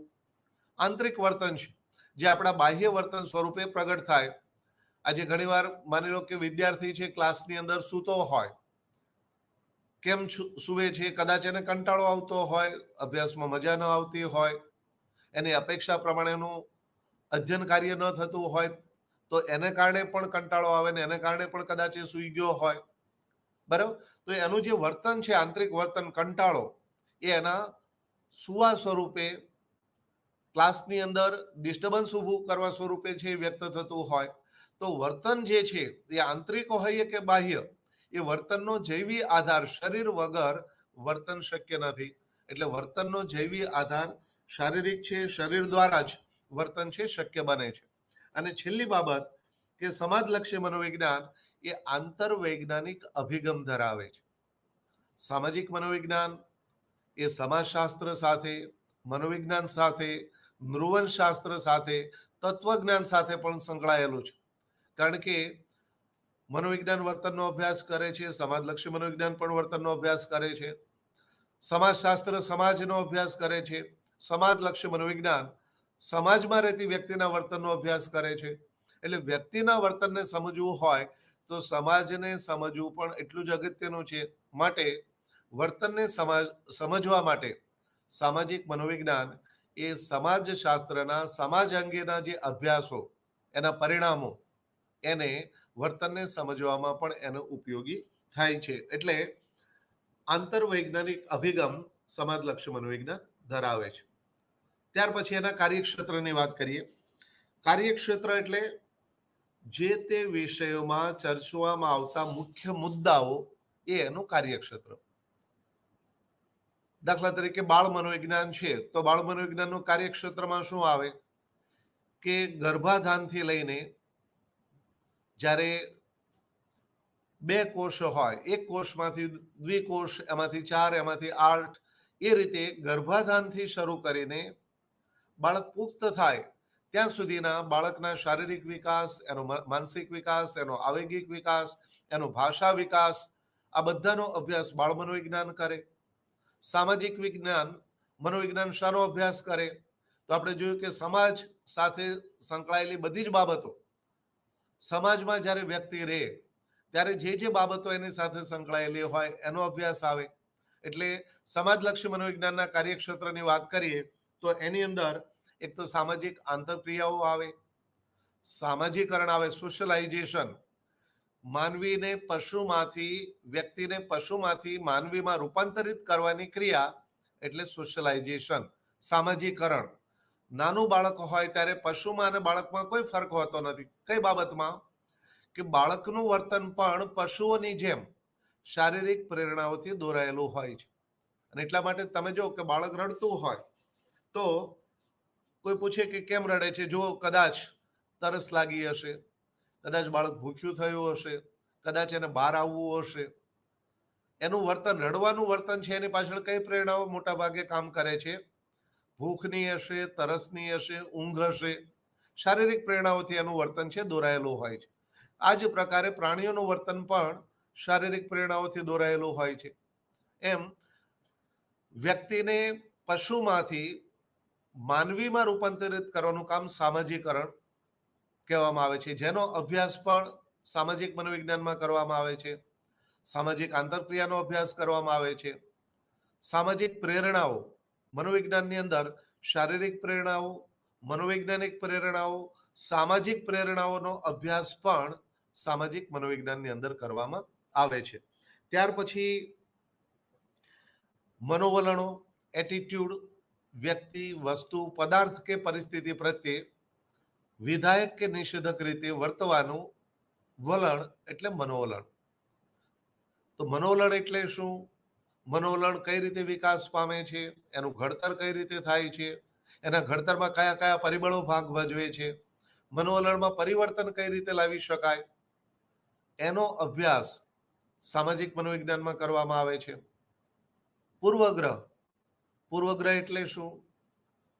S1: આંતરિક વર્તન છે, જે આપણા બાહ્ય વર્તન સ્વરૂપે પ્રગટ થાય. આજે ઘણીવાર માની લો કે વિદ્યાર્થી છે, ક્લાસની અંદર સૂતો હોય, કેમ સૂવે છે, કદાચ એને કંટાળો આવતો હોય, અભ્યાસમાં મજા ન આવતી હોય, એની અપેક્ષા પ્રમાણેનું અધ્યયન કાર્ય ન થતું હોય, તો એને કારણે પણ કંટાળો આવે ને એને કારણે પણ કદાચ એ સૂઈ ગયો હોય. બરાબર? તો એનું જે વર્તન છે, આંતરિક વર્તન, કંટાળો, એ એના સુવા સ્વરૂપે, ક્લાસની અંદર ડિસ્ટર્બન્સ ઊભું કરવા સ્વરૂપે છે વ્યક્ત થતું હોય. તો વર્તન જે છે એ આંતરિક હોય કે બાહ્ય, એ વર્તનનો જૈવી આધાર, શરીર વગર વર્તન શક્ય નથી. એટલે વર્તનનો જૈવી આધાર શારીરિક છે, શરીર દ્વારા જ વર્તન છે શક્ય બને છે. અને છેલ્લી બાબત કે સમાજલક્ષી મનોવિજ્ઞાન એ આંતરવૈજ્ઞાનિક અભિગમ ધરાવે છે. સામાજિક મનોવિજ્ઞાન એ સમાજશાસ્ત્ર સાથે, મનોવિજ્ઞાન સાથે, નૃવંશશાસ્ત્ર સાથે, તત્વજ્ઞાન સાથે પણ સંકળાયેલું છે. કારણ કે મનોવિજ્ઞાન વર્તનનો અભ્યાસ કરે છે, સમાજલક્ષી મનોવિજ્ઞાન પણ વર્તનનો અભ્યાસ કરે છે. સમાજશાસ્ત્ર સમાજનો અભ્યાસ કરે છે. સમાજલક્ષી મનોવિજ્ઞાન સમાજમાં રહેતી વ્યક્તિના વર્તનનો અભ્યાસ કરે છે. એટલે વ્યક્તિના વર્તનને સમજવું હોય તો સમાજને સમજવું પણ એટલું જ અગત્યનું છે. માટે વર્તનને સમજવા માટે સામાજિક મનોવિજ્ઞાન એ સમાજશાસ્ત્રના સમાજ અંગેના જે અભ્યાસો, એના પરિણામો, એને વર્તનને સમજવામાં પણ એનો ઉપયોગી થાય છે. એટલે આંતરવૈજ્ઞાનિક અભિગમ સમાજલક્ષી મનોવિજ્ઞાન ધરાવે છે. ત્યાર પછી એના કાર્યક્ષેત્રની વાત કરીએ. કાર્યક્ષેત્ર એટલે જે તે વિષયોમાં ચર્ચવામાં આવતા મુખ્ય મુદ્દાઓ એ એનું કાર્યક્ષેત્ર. દાખલા તરીકે બાળ મનોવિજ્ઞાન છે તો બાળ મનોવિજ્ઞાનનું કાર્યક્ષેત્રમાં શું આવે કે ગર્ભાધાનથી લઈને જ્યારે બે કોષ હોય, એક કોષમાંથી દ્વિકોષ, એમાંથી 4, એમાંથી 8, એ રીતે ગર્ભાધાનથી શરૂ કરીને બાળક પુખ્ત થાય ત્યાં સુધીના બાળકના શારીરિક વિકાસ, એનો માનસિક વિકાસ, એનો આવેગિક વિકાસ, એનો ભાષા વિકાસ, આ બધાનો અભ્યાસ બાળ મનોવિજ્ઞાન કરે. સામાજિક વિજ્ઞાન મનોવિજ્ઞાન શાનો અભ્યાસ કરે તો આપણે જોયું કે સમાજ સાથે સંકળાયેલી બધી જ બાબતો, સમાજમાં જ્યારે વ્યક્તિ રહે ત્યારે જે બાબતો એની સાથે સંકળાયેલી હોય એનો અભ્યાસ આવે. એટલે સમાજલક્ષી મનોવિજ્ઞાનના કાર્યક્ષેત્રની વાત કરીએ તો એની અંદર એક તો સામાજિક આંતરક્રિયાઓ આવે, સામાજિકરણ આવે, સોશિયલાઇઝેશન, માનવીને પશુમાંથી, વ્યક્તિને પશુમાંથી માનવીમાં રૂપાંતરિત કરવાની ક્રિયા એટલે સોશિયલાઇઝેશન, સામાજિકરણ. નાનું બાળક હોય ત્યારે પશુમાં અને બાળકમાં કોઈ ફરક હોતો નથી. કઈ બાબતમાં? કે બાળકનું વર્તન પણ પશુઓની જેમ શારીરિક પ્રેરણાઓથી દોરાયેલું હોય છે. અને એટલા માટે તમે જો કે બાળક રડતું હોય તો કોઈ પૂછે કે કેમ રડે છે, જો કદાચ તરસ લાગી હશે, કદાચ બાળક ભૂખ્યું થયું હશે, કદાચ એને બહાર આવવું હશે, એનું વર્તન, રડવાનું વર્તન છે એની પાછળ કઈ પ્રેરણાઓ મોટા ભાગે કામ કરે છે? ભૂખની હશે, તરસની હશે, ઊંઘ હશે, શારીરિક પ્રેરણાઓથી એનું વર્તન છે દોરાયેલું હોય છે. આ જ પ્રકારે પ્રાણીઓનું વર્તન પણ શારીરિક પ્રેરણાઓથી દોરાયેલું હોય છે. એમ વ્યક્તિને પશુમાંથી માનવીમાં રૂપાંતરિત કરવાનું કામ સામાજિકરણ કહેવામાં આવે છે, જેનો અભ્યાસ પણ સામાજિક મનોવિજ્ઞાનમાં કરવામાં આવે છે. સામાજિક આંતરક્રિયાનો અભ્યાસ કરવામાં આવે છે. સામાજિક પ્રેરણાઓ મનોવિજ્ઞાનની અંદર શારીરિક પ્રેરણાઓ, મનોવૈજ્ઞાનિક પ્રેરણાઓ, સામાજિક પ્રેરણાઓનો અભ્યાસ પણ સામાજિક મનોવિજ્ઞાનની અંદર કરવામાં આવે છે. ત્યાર પછી મનોવલણો, એટીટ્યુડ, વ્યક્તિ, વસ્તુ, પદાર્થ કે પરિસ્થિતિ પ્રત્યે વિધાયક કે નિષેધક રીતે વર્તવાનું વલણ એટલે મનોવલણ. તો મનોવલણ એટલે શું? મનોવલણ કઈ રીતે વિકાસ પામે છે, એનું ઘડતર કઈ રીતે થાય છે, એના ઘડતરમાં કયા કયા પરિબળો ભાગ ભજવે છે, મનોવલણમાં પરિવર્તન કઈ રીતે લાવી શકાય, એનો અભ્યાસ સામાજિક મનોવિજ્ઞાનમાં કરવામાં આવે છે. પૂર્વગ્રહ, પૂર્વગ્રહ એટલે શું?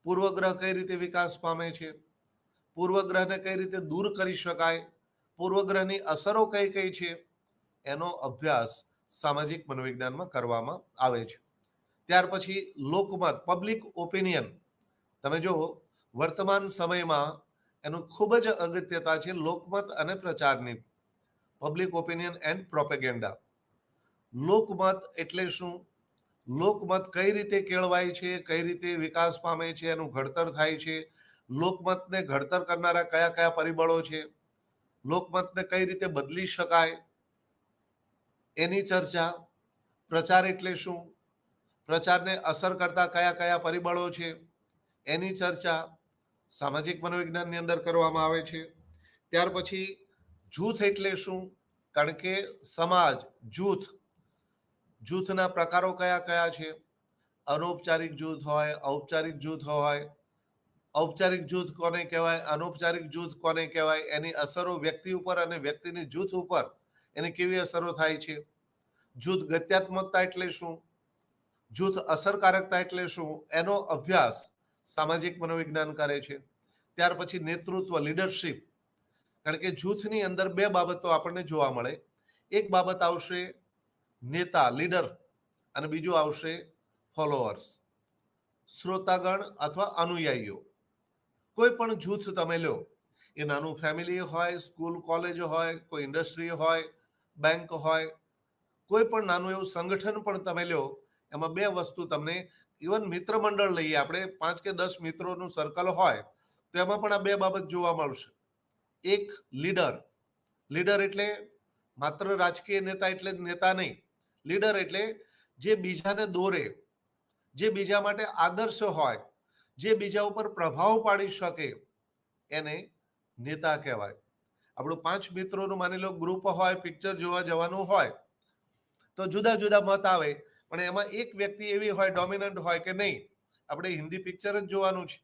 S1: પૂર્વગ્રહ કઈ રીતે વિકાસ પામે છે, પૂર્વગ્રહને કઈ રીતે દૂર કરી શકાય, પૂર્વગ્રહની અસરો કઈ કઈ છે, એનો અભ્યાસ સામાજિક મનોવિજ્ઞાનમાં કરવામાં આવે છે. ત્યાર પછી લોકમત, પબ્લિક ઓપિનિયન. તમે જો વર્તમાન સમયમાં એનું ખૂબ જ અગત્યતા છે લોકમત અને પ્રચારની. Public opinion and propaganda. લોકમત એટલે શું? લોકમત કઈ રીતે કેળવાય છે, કઈ રીતે વિકાસ પામે છે, એનું ઘડતર થાય છે, લોકમતને ઘડતર કરનારા કયા કયા પરિબળો છે, લોકમતને કઈ રીતે બદલી શકાય, એની ચર્ચા. પ્રચાર એટલે શું? પ્રચારને અસર કરતા કયા કયા પરિબળો છે, એની ચર્ચા સામાજિક મનોવિજ્ઞાનની અંદર કરવામાં આવે છે. ત્યાર પછી જૂથ એટલે શું? કારણ કે સમાજ, જૂથ, જૂથના પ્રકારો કયા કયા છે? અનૌપચારિક જૂથ હોય, ઔપચારિક જૂથ હોય. ઔપચારિક જૂથ કોને કહેવાય, અનૌપચારિક જૂથ કોને કહેવાય, એની અસરો વ્યક્તિ ઉપર અને વ્યક્તિની જૂથ ઉપર એની કેવી અસરો થાય છે. જૂથ ગત્યાત્મકતા એટલે શું? જૂથ અસરકારકતા એટલે શું? એનો અભ્યાસ સામાજિક મનોવિજ્ઞાન કરે છે. ત્યાર પછી નેતૃત્વ, લીડરશીપ. કારણ કે જૂથની અંદર બે બાબતો આપણને જોવા મળે. એક બાબત આવશે નેતા, લીડર, અને બીજું આવશે ફોલોઅર્સ, શ્રોતાગણ અથવા અનુયાયીઓ. કોઈ પણ જૂથ તમે લો, એ નાનું ફેમિલી હોય, સ્કૂલ કોલેજ હોય, કોઈ ઇન્ડસ્ટ્રી હોય, બેંક હોય, કોઈ પણ નાનું એવું સંગઠન પણ તમે લો, એમાં બે વસ્તુ તમને, ઇવન મિત્ર મંડળ લઈએ આપણે, 5 કે 10 મિત્રોનું સર્કલ હોય તો એમાં પણ આ બે બાબત જોવા મળશે. એક લીડર. લીડર એટલે માત્ર રાજકીય નેતા એટલે નેતા નહીં. લીડર એટલે જે બીજાને દોરે, જે બીજા માટે આદર્શ હોય, જે બીજા ઉપર પ્રભાવ પાડી શકે, એને નેતા કહેવાય. આપણું 5 મિત્રોનું માની લો ગ્રુપ હોય, પિક્ચર જોવા જવાનું હોય તો જુદા જુદા મત આવે, પણ એમાં એક વ્યક્તિ એવી હોય, ડોમિનન્ટ હોય કે નહીં, આપણે હિન્દી પિક્ચર જ જોવાનું છે,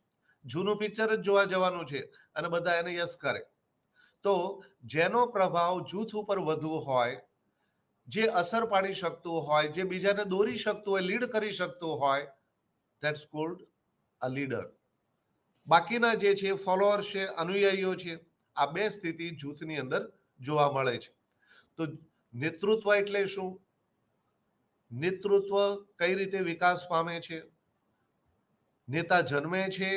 S1: જૂનું પિક્ચર જ જોવા જવાનું છે, અને બધા એને યસ કરે. તો જેનો પ્રભાવ જૂથ ઉપર વધુ હોય, જે અસર પાડી શકતું હોય, જે બીજાને દોરી શકતું હોય, લીડ કરી શકતું હોય, ધેટ્સ કોલ્ડ અ લીડર. બાકીના જે છે ફોલોઅર છે, અનુયાયીઓ છે, આ બે સ્થિતિ જૂથની અંદર જોવા મળે છે. તો નેતૃત્વ એટલે શું? નેતૃત્વ કઈ રીતે વિકાસ પામે છે? નેતા જન્મે છે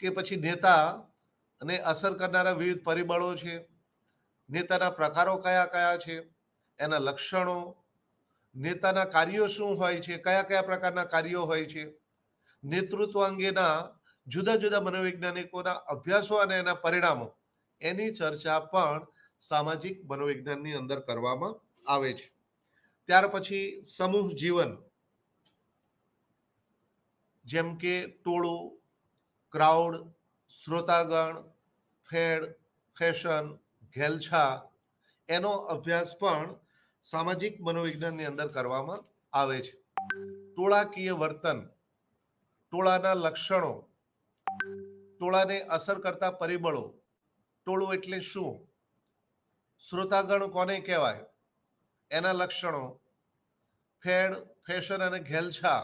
S1: કે પછી નેતા અને અસર કરનારા વિવિધ પરિબળો છે? નેતાના પ્રકારો કયા કયા છે? એના લક્ષણો, નેતાના કાર્યો શું હોય છે, કયા કયા પ્રકારના કાર્યો હોય છે? નેતૃત્વ અંગેના જુદા જુદા મનોવૈજ્ઞાનિકોના અભ્યાસો અને એના પરિણામો, એની ચર્ચા પણ સામાજિક મનોવિજ્ઞાનની અંદર કરવામાં આવે છે. ત્યાર પછી સમૂહ જીવન, જેમ કે ટોળું, ક્રાઉડ, શ્રોતાગણ, ફેડ, ફેશન, ઘેલછા, એનો અભ્યાસ પણ સામાજિક મનોવિજ્ઞાનની અંદર કરવામાં આવે છે. ટોળાકીય વર્તન, ટોળાના લક્ષણો, ટોળાને અસર કરતા પરિબળો, ટોળું એટલે શું, શ્રોતાગણ કોને કહેવાય, એના લક્ષણો, ફેડ, ફેશન અને ઘેલછા,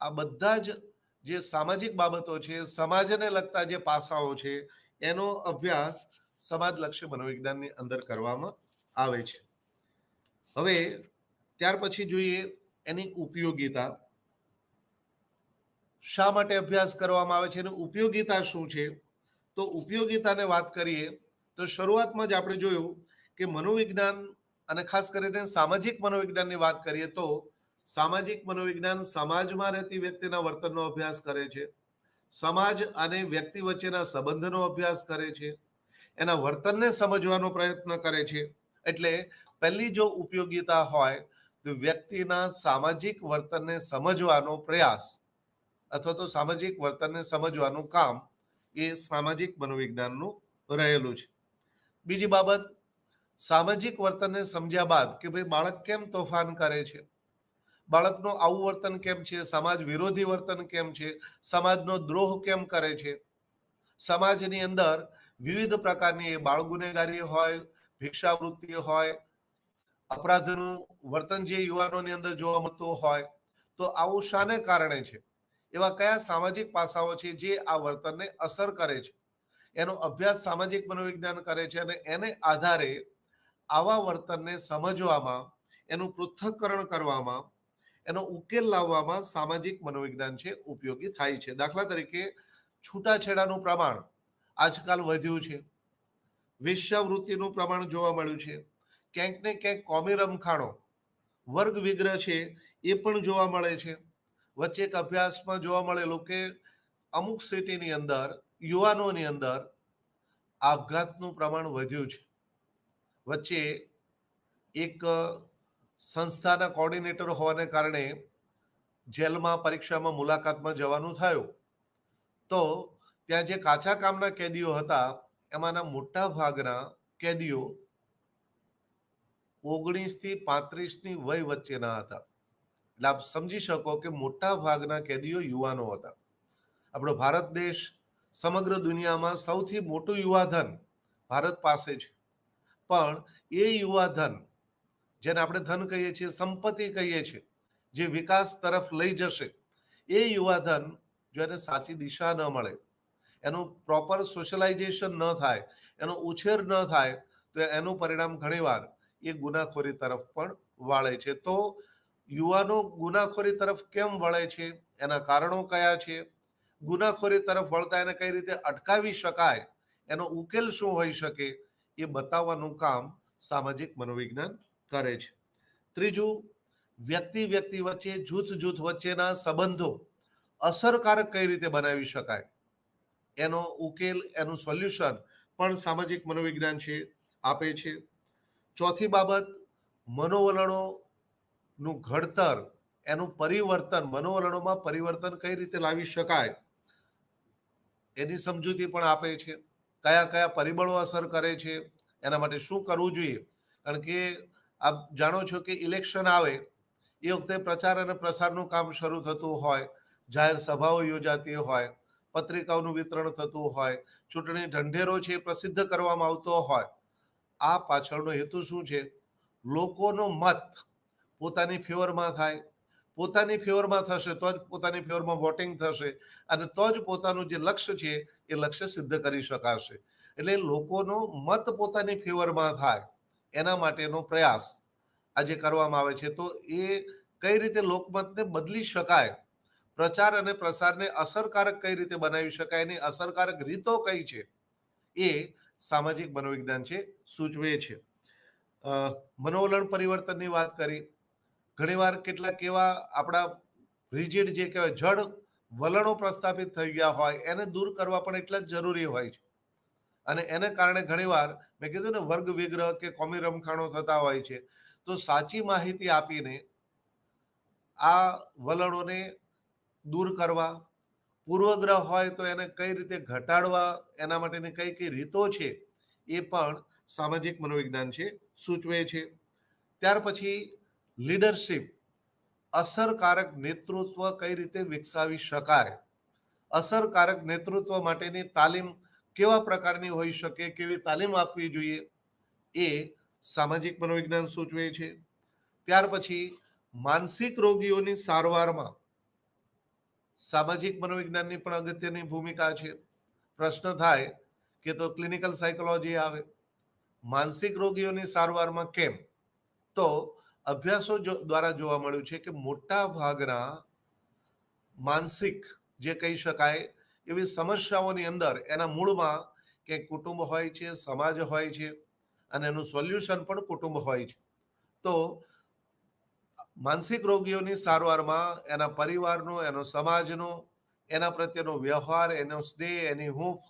S1: આ બધા જ જે સામાજિક બાબતો છે, સમાજને લગતા જે પાસાઓ છે, એનો અભ્યાસ સમાજલક્ષી મનોવિજ્ઞાનની અંદર કરવામાં આવે છે. હવે ત્યાર પછી જોઈએ એની ઉપયોગિતા. શા માટે અભ્યાસ કરવામાં આવે છે, એની ઉપયોગિતા શું છે? તો ઉપયોગિતાને વાત કરીએ તો શરૂઆતમાં જ આપણે જોયું કે મનોવિજ્ઞાન, અને ખાસ કરીને સામાજિક મનોવિજ્ઞાનની વાત કરીએ તો સામાજિક મનોવિજ્ઞાન સમાજમાં રહેતી વ્યક્તિના વર્તનનો અભ્યાસ કરે છે, સમાજ અને વ્યક્તિ વચ્ચેના સંબંધનો અભ્યાસ કરે છે, એના વર્તનને સમજવાનો પ્રયત્ન કરે છે. એટલે પહેલી જો ઉપયોગિતા હોય તો વ્યક્તિના સામાજિક વર્તનને સમજવાનો પ્રયાસ અથવા તો સામાજિક વર્તનને સમજવાનું કામ એ સામાજિક મનોવિજ્ઞાનનું રહેલું છે. બીજી બાબત, સામાજિક વર્તનને સમજ્યા બાદ કે ભાઈ બાળક કેમ તોફાન કરે છે, બાળકનું આવું વર્તન કેમ છે, સમાજ વિરોધી વર્તન કેમ છે, સમાજનો દ્રોહ કેમ કરે છે, સમાજની અંદર વિવિધ પ્રકારની બાળ ગુનેગારી હોય, ભિક્ષાવૃત્તિ હોય, અપરાધનું વર્તન જે યુવાનોની અંદર જોવા મળતું હોય, તો આવું શાને કારણે છે, એવા કયા સામાજિક પાસાઓ છે જે આ વર્તનને અસર કરે છે, એનો અભ્યાસ સામાજિક મનોવિજ્ઞાન કરે છે. અને એને આધારે આવા વર્તનને સમજવામાં, એનું પૃથ્થકરણ કરવામાં, એનો ઉકેલ લાવવામાં સામાજિક મનોવિજ્ઞાન છે ઉપયોગી થાય છે. દાખલા તરીકે છૂટાછેડાનું પ્રમાણ આજકાલ વધ્યું છે, વેશ્યાવૃત્તિનું પ્રમાણ જોવા મળ્યું છે, ક્યાંક ને ક્યાંક કોમી રમખાણો, વર્ગ વિગ્રહ છે, એ પણ જોવા મળે છે. વચ્ચે એક અભ્યાસમાં જોવા મળેલું કે અમુક સિટીની અંદર યુવાનોની અંદર આપઘાતનું પ્રમાણ વધ્યું છે. વચ્ચે એક સંસ્થાના કોર્ડિનેટર હોવાને કારણે જેલમાં પરીક્ષામાં મુલાકાતમાં જવાનું થયું, તો ત્યાં જે કાચા કામના કેદીઓ હતા એમાંના મોટા ભાગના કેદીઓ 19 થી 35ની વય વચ્ચેના હતા. એટલે આપ સમજી શકો કે મોટા ભાગના કેદીઓ યુવાનો હતા. આપણો ભારત દેશ સમગ્ર દુનિયામાં સૌથી મોટું યુવાધન ભારત પાસે છે, પણ એ યુવાધન, જેને આપણે ધન કહીએ છીએ, સંપત્તિ કહીએ છીએ, જે વિકાસ તરફ લઈ જશે, એ યુવાધન જો એને સાચી દિશા ન મળે, એનું પ્રોપર સોશિયલાઇઝેશન ન થાય, એનો ઉછેર ન થાય, તો એનું પરિણામ ઘણીવાર એ ગુનાખોરી તરફ પણ વાળે છે. તો યુવાનો ગુનાખોરી તરફ કેમ વળે છે, એના કારણો કયા છે, ગુનાખોરી તરફ વળતા એને કઈ રીતે અટકાવી શકાય, એનો ઉકેલ શું હોઈ શકે, એ બતાવવાનું કામ સામાજિક મનોવિજ્ઞાન કરે છે. ત્રીજું, વ્યક્તિ વ્યક્તિ વચ્ચે, જૂથ જૂથ વચ્ચેના સંબંધો અસરકારક કઈ રીતે બનાવી શકાય, એનો ઉકેલ, એનું સોલ્યુશન પણ સામાજિક મનોવિજ્ઞાન છે આપે છે. ચોથી બાબત, મનોવલણોનું ઘડતર, એનું પરિવર્તન, મનોવલણોમાં પરિવર્તન કઈ રીતે લાવી શકાય એની સમજૂતી પણ આપે છે. કયા કયા પરિબળો અસર કરે છે, એના માટે શું કરવું જોઈએ. કારણ કે આપ જાણો છો કે ઇલેક્શન આવે એ વખતે પ્રચાર અને પ્રસારનું કામ શરૂ થતું હોય, જાહેર સભાઓ યોજાતી હોય, પત્રિકાઓનું વિતરણ થતું હોય, ચૂંટણી ઢંઢેરો છે એ પ્રસિદ્ધ કરવામાં આવતો હોય. આ પાછળનો હેતુ શું છે? લોકોનો મત પોતાની ફેવરમાં થાય, પોતાની ફેવરમાં થશે તો જ પોતાની ફેવરમાં વોટિંગ થશે, અને તો જ પોતાનું જે લક્ષ્ય છે એ લક્ષ્ય સિદ્ધ કરી શકાશે. એટલે લોકોનો મત પોતાની ફેવરમાં થાય એના માટેનો પ્રયાસ આજે કરવામાં આવે છે. તો એ કઈ રીતે લોકમતને બદલી શકાય, પ્રચાર અને પ્રસારને અસરકારક કઈ રીતે બનાવી શકાય, એની અસરકારક રીતો કઈ છે, એ સામાજિક મનોવિજ્ઞાન છે સૂચવે છે. મનોવલણ પરિવર્તનની વાત કરી. ઘણીવાર કેટલાક એવા આપણા રિજિડ જે કહેવાય જડ વલણો પ્રસ્થાપિત થઈ ગયા હોય એને દૂર કરવા પણ એટલા જ જરૂરી હોય છે. અને એને કારણે ઘણીવાર મેં કીધું ને, વર્ગ વિગ્રહ કે કોમી રમખાણો થતા હોય છે. તો સાચી માહિતી આપીને આ વલણોને દૂર કરવા, પૂર્વગ્રહ હોય તો એને કઈ રીતે ઘટાડવા, એના માટેની કઈ કઈ રીતો છે એ પણ સામાજિક મનોવિજ્ઞાન છે સૂચવે છે. ત્યાર પછી લીડરશિપ, અસરકારક નેતૃત્વ કઈ રીતે વિકસાવી શકાય, અસરકારક નેતૃત્વ માટેની તાલીમ કેવા પ્રકારની હોઈ શકે, કેવી તાલીમ આપવી જોઈએ, એ સામાજિક મનોવિજ્ઞાન સૂચવે છે. ત્યાર પછી માનસિક રોગીઓની સારવારમાં સામાજિક મનોવિજ્ઞાનની પણ અગત્યની ભૂમિકા છે. પ્રશ્ન થાય કે તો ક્લિનિકલ સાયકોલોજી આવે, માનસિક રોગીઓની સારવારમાં કેમ? તો અભ્યાસો દ્વારા જોવા મળ્યું છે કે મોટા ભાગના માનસિક જે કહી શકાય એવી સમસ્યાઓની અંદર એના મૂળમાં કે કુટુંબ હોય છે, સમાજ હોય છે, અને એનું સોલ્યુશન પણ કુટુંબ હોય છે. તો માનસિક રોગીઓની સારવારમાં એના પરિવારનો, એનો સમાજનો, એના પ્રત્યેનો વ્યવહાર, એનો સ્નેહ, એની હૂંફ,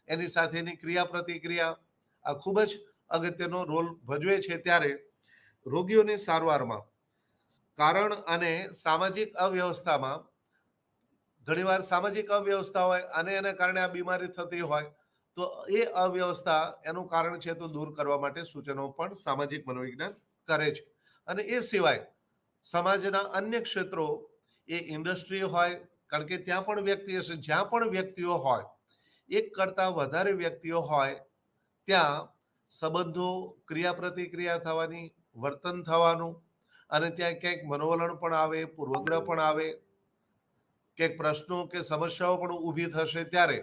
S1: એની સાથેની ક્રિયા પ્રતિક્રિયા આ ખૂબ જ અગત્યનો રોલ ભજવે છે. ત્યારે રોગીઓની સારવારમાં કારણ અને સામાજિક અવ્યવસ્થામાં, ઘણીવાર સામાજિક અવ્યવસ્થા હોય અને એને કારણે આ બીમારી થતી હોય, તો એ અવ્યવસ્થા એનું કારણ છે તો દૂર કરવા માટે સૂચનો પણ સામાજિક મનોવિજ્ઞાન કરે છે. અને એ સિવાય સમાજના અન્ય ક્ષેત્રો, એ ઇન્ડસ્ટ્રી હોય, કારણ કે ત્યાં પણ વ્યક્તિ હશે, જ્યાં પણ વ્યક્તિઓ હોય, એક કરતાં વધારે વ્યક્તિઓ હોય ત્યાં સંબંધો, ક્રિયા પ્રતિક્રિયા થવાની, વર્તન થવાનું, અને ત્યાં ક્યાંક મનોવલણ પણ આવે, પૂર્વગ્રહ પણ આવે, ક્યાંક પ્રશ્નો કે સમસ્યાઓ પણ ઊભી થશે. ત્યારે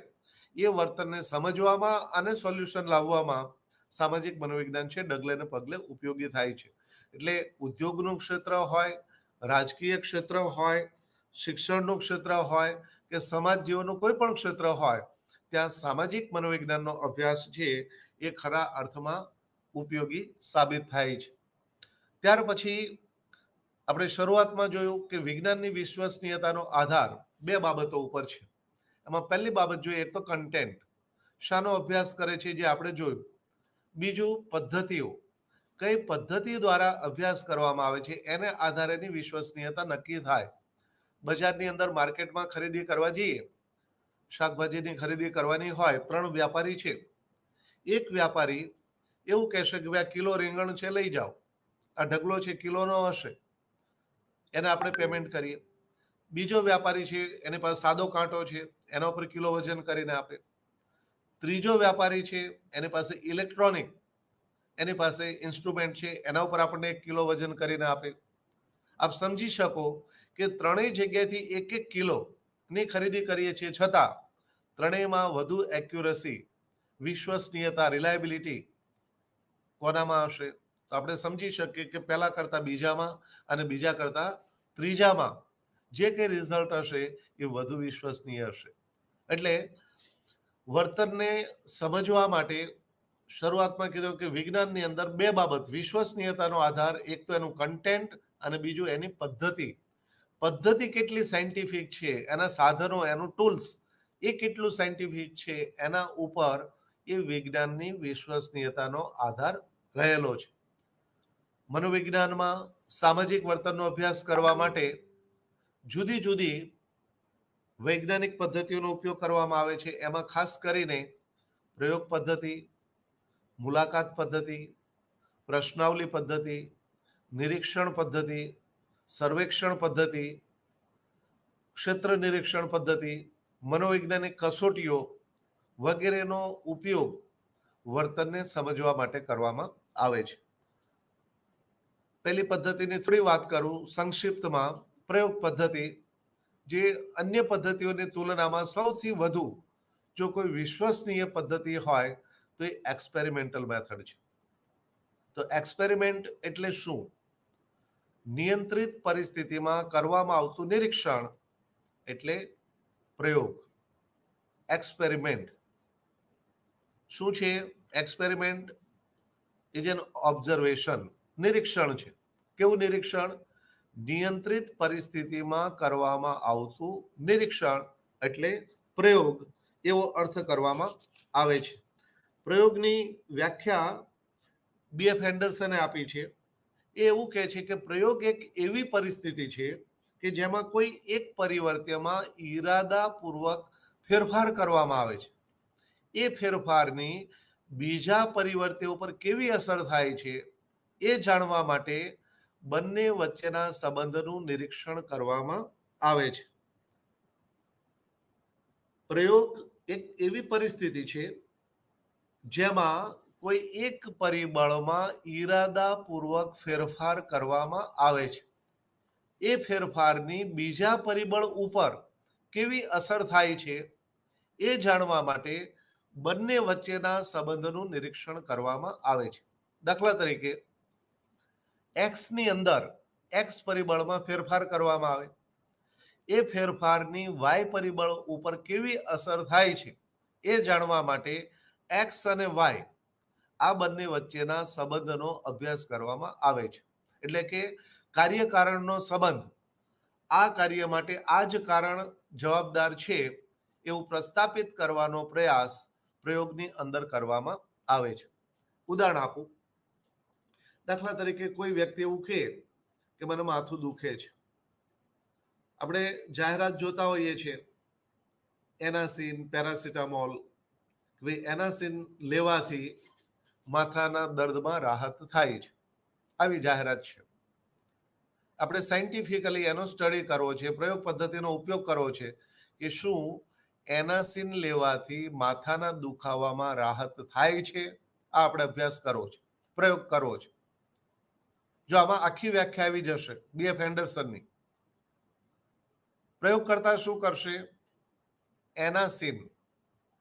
S1: એ વર્તનને સમજવામાં અને સોલ્યુશન લાવવામાં સામાજિક મનોવિજ્ઞાન છે ડગલે ને પગલે ઉપયોગી થાય છે. એટલે ઉદ્યોગનું ક્ષેત્ર હોય, રાજકીય ક્ષેત્ર હોય, શિક્ષણનું ક્ષેત્ર હોય, કે સમાજ જીવનનું કોઈ પણ ક્ષેત્ર હોય, ત્યાં સામાજિક મનોવિજ્ઞાનનો અભ્યાસ છે એ ખરા અર્થમાં ઉપયોગી સાબિત થાય છે. ત્યાર પછી આપણે શરૂઆતમાં જોયું કે વિજ્ઞાનની વિશ્વસનીયતાનો આધાર બે બાબતો ઉપર છે. એમાં પહેલી બાબત જોઈએ એક તો કન્ટેન્ટ, શાનો અભ્યાસ કરે છે, જે આપણે જોયું. બીજું પદ્ધતિઓ, કઈ પદ્ધતિ દ્વારા અભ્યાસ કરવામાં આવે છે એને આધારેની વિશ્વસનીયતા નક્કી થાય. બજારની અંદર માર્કેટમાં ખરીદી કરવા જઈએ, શાકભાજીની ખરીદી કરવાની હોય, 3 વ્યાપારી છે. એક વ્યાપારી એવું કહેશે કે ભાઈ કિલો રીંગણ છે, લઈ જાઓ, આ ઢગલો છે કિલોનો હશે, એને આપણે પેમેન્ટ કરીએ. બીજો વ્યાપારી છે, એની પાસે સાદો કાંટો છે, એના ઉપર કિલો વજન કરીને આપે. ત્રીજો વ્યાપારી છે, એની પાસે ઇલેક્ટ્રોનિક, એની પાસે ઇન્સ્ટ્રુમેન્ટ છે, એના ઉપર આપણને 1 કિલો વજન કરીને આપે. આપ સમજી શકો કે ત્રણેય જગ્યાએથી 1-1 કિલોની ખરીદી કરીએ છીએ, છતાં ત્રણેયમાં વધુ એક્યુરસી, વિશ્વસનીયતા, રિલાયબિલિટી કોનામાં હશે? તો તો આપણે સમજી શકીએ કે પહેલા કરતા બીજામાં અને બીજા કરતા ત્રીજામાં જે કંઈ રિઝલ્ટ હશે એ વધુ વિશ્વસનીય હશે. એટલે વર્તનને સમજવા માટે શરૂઆતમાં કીધું કે વિજ્ઞાનની અંદર બે બાબત વિશ્વસનીયતાનો આધાર, એક તો એનું કન્ટેન્ટ અને બીજું એની પદ્ધતિ. પદ્ધતિ કેટલી સાયન્ટિફિક છે, એના સાધનો, એનું ટૂલ્સ એ કેટલું સાયન્ટિફિક છે, એના ઉપર એ વિજ્ઞાનની વિશ્વસનીયતાનો આધાર રહેલો છે. મનોવિજ્ઞાનમાં સામાજિક વર્તનનો અભ્યાસ કરવા માટે જુદી જુદી વૈજ્ઞાનિક પદ્ધતિઓનો ઉપયોગ કરવામાં આવે છે. એમાં ખાસ કરીને પ્રયોગ પદ્ધતિ, મુલાકાત પદ્ધતિ, પ્રશ્નાવલી પદ્ધતિ, નિરીક્ષણ પદ્ધતિ, સર્વેક્ષણ પદ્ધતિ, ક્ષેત્ર નિરીક્ષણ પદ્ધતિ, મનોવૈજ્ઞાનિક કસોટીઓ વગેરેનો ઉપયોગ વર્તનને સમજવા માટે કરવામાં આવે છે. પહેલી પદ્ધતિની થોડી વાત કરું સંક્ષિપ્તમાં. પ્રયોગ પદ્ધતિ જે અન્ય પદ્ધતિઓની તુલનામાં સૌથી વધુ જો કોઈ વિશ્વસનીય પદ્ધતિ હોય તો એ એક્સપેરિમેન્ટલ મેથડ છે. તો એક્સપેરિમેન્ટ એટલે શું? નિયંત્રિત પરિસ્થિતિમાં કરવામાં આવતું નિરીક્ષણ એટલે પ્રયોગ. એક્સપેરિમેન્ટ શું છે? એક્સપેરિમેન્ટ ઇઝ એન ઓબ્ઝર્વેશન, નિરીક્ષણ છે. કેવું નિરીક્ષણ? નિયંત્રિત પરિસ્થિતિમાં કરવામાં આવતું નિરીક્ષણ એટલે પ્રયોગ, એવો અર્થ કરવામાં આવે છે. પ્રયોગની વ્યાખ્યા BF એન્ડરસને આપી છે. એ એવું કહે છે કે પ્રયોગ એક એવી પરિસ્થિતિ છે કે જેમાં કોઈ એક પરિવર્ત્યમાં ઈરાદાપૂર્વક ફેરફાર કરવામાં આવે છે. એ ફેરફારની બીજા પરિવર્ત્ય ઉપર કેવી અસર થાય છે એ જાણવા માટે બંને વચ્ચેના સંબંધનું નિરીક્ષણ કરવામાં આવે છે. પ્રયોગ એક એવી પરિસ્થિતિ છે જેમાં કોઈ એક પરિબળમાં ઈરાદાપૂર્વક ફેરફાર કરવામાં આવે છે. એ ફેરફારની બીજા પરિબળ ઉપર કેવી અસર થાય છે એ જાણવા માટે બંને વચ્ચેના સંબંધનું નિરીક્ષણ કરવામાં આવે છે. દાખલા તરીકે એક્સની અંદર એક્સ પરિબળમાં ફેરફાર કરવામાં આવે, એ ફેરફારની વાય પરિબળ ઉપર કેવી અસર થાય છે એ જાણવા માટે એક્સ અને વાય આ બંને વચ્ચેના સંબંધનો અભ્યાસ કરવામાં આવે છે. એટલે કે કાર્યકારણનો સંબંધ, આ કાર્ય માટે આ જ કારણ જવાબદાર છે એવું પ્રસ્થાપિત કરવાનો પ્રયાસ પ્રયોગની અંદર કરવામાં આવે છે. ઉદાહરણ આપું. દાખલા તરીકે કોઈ વ્યક્તિ એવું કહે કે મને માથું દુખે છે. આપણે જાહેરાત જોતા હોઈએ છીએ એનાસિન, પેરાસિટામોલ. એનાસિન લેવાથી માથાના દર્દમાં રાહત થાય છે, આવી જાહેરાત છે. આપણે સાયન્ટિફિકલી એનો સ્ટડી કરવો છે, પ્રયોગ પદ્ધતિનો ઉપયોગ કરવો છે કે શું એનાસિન લેવાથી માથાના દુખાવામાં રાહત થાય છે. આ આપણે અભ્યાસ કરવો છે, પ્રયોગ કરવો છે. જો આમાં આખી વ્યાખ્યા આવી જશે BF એન્ડરસનની. પ્રયોગ કરતા શું કરશે? એનાસિન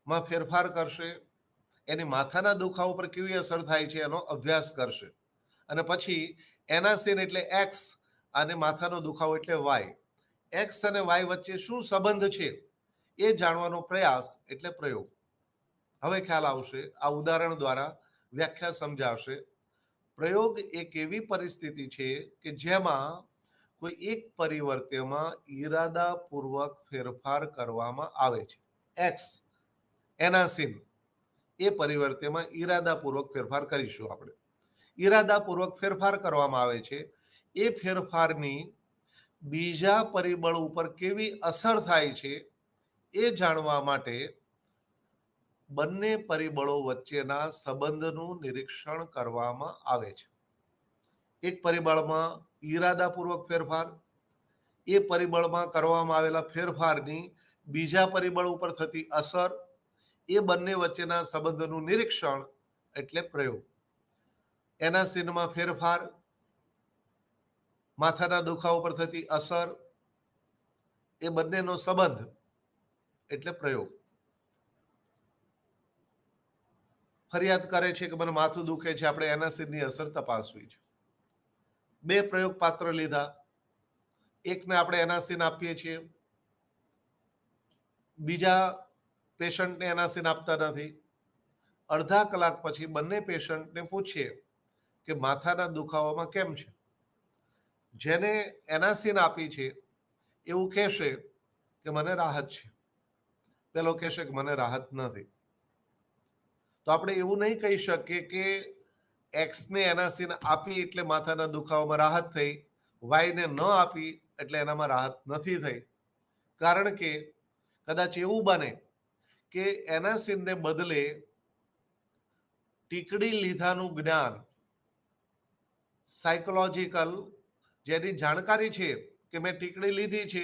S1: માં ફેરફાર કરશે, એની માથાના દુખાવા પર કેવી અસર થાય છે એનો અભ્યાસ કરશે, અને પછી એનાસિન એટલે એક્સ અને માથાનો દુખાવો એટલે વાય. એક્સ અને વાય વચ્ચે શું સંબંધ છે એ જાણવાનો પ્રયાસ એટલે પ્રયોગ. હવે ખ્યાલ આવશે, આ ઉદાહરણ દ્વારા વ્યાખ્યા સમજાવશે. પ્રયોગ એક એવી પરિસ્થિતિ છે કે જેમાં કોઈ એક પરિવર્ત્યમાં ઈરાદાપૂર્વક ફેરફાર કરવામાં આવે છે. એક્સ એનાસિન એ પરિવર્ત્યમાં ઈરાદાપૂર્વક ફેરફાર કરીશું આપણે. ઈરાદાપૂર્વક ફેરફાર કરવામાં આવે છે. એ ફેરફારની બીજા પરિબળ ઉપર કેવી અસર થાય છે એ જાણવા માટે બંને પરિબળો વચ્ચેના સંબંધનું નિરીક્ષણ કરવામાં આવે છે. એક પરિબળમાં ઈરાદાપૂર્વક ફેરફાર, એ પરિબળમાં કરવામાં આવેલા ફેરફારની બીજા પરિબળ ઉપર થતી અસર, એ બંને વચ્ચેના સંબંધનું નિરીક્ષણ એટલે પ્રયોગ. એનાસિનમાં ફેરફાર, માથાના દુખાવા પર થતી અસર, એ બંનેનો સંબંધ એટલે પ્રયોગ. ફરિયાદ કરે છે કે મને માથું દુખે છે, આપણે એનાસિડની અસર તપાસવી છે. 2 પ્રયોગ પાત્ર લીધા, એકને આપણે એનાસિન આપીએ છીએ, બીજા પેશન્ટને એનાસિન આપતા નથી. અડધા કલાક પછી બંને પેશન્ટને પૂછીએ કે માથાના દુખાવામાં કેમ છે. જેને એનાસિન આપી છે એવું કહેશે કે મને રાહત છે, પેલો કહેશે કે મને રાહત નથી. તો આપણે એવું નહીં કહી શકીએ કે એક્સને એનાસિન આપી એટલે માથાના દુખાવામાં રાહત થઈ, વાયને ન આપી એટલે એનામાં રાહત નથી થઈ. કારણ કે કદાચ એવું બને કે એનાસિનને બદલે ટીકડી લીધાનું જ્ઞાન, સાયકોલોજીકલ, જેની જાણકારી છે કે મેં ટીકડી લીધી છે,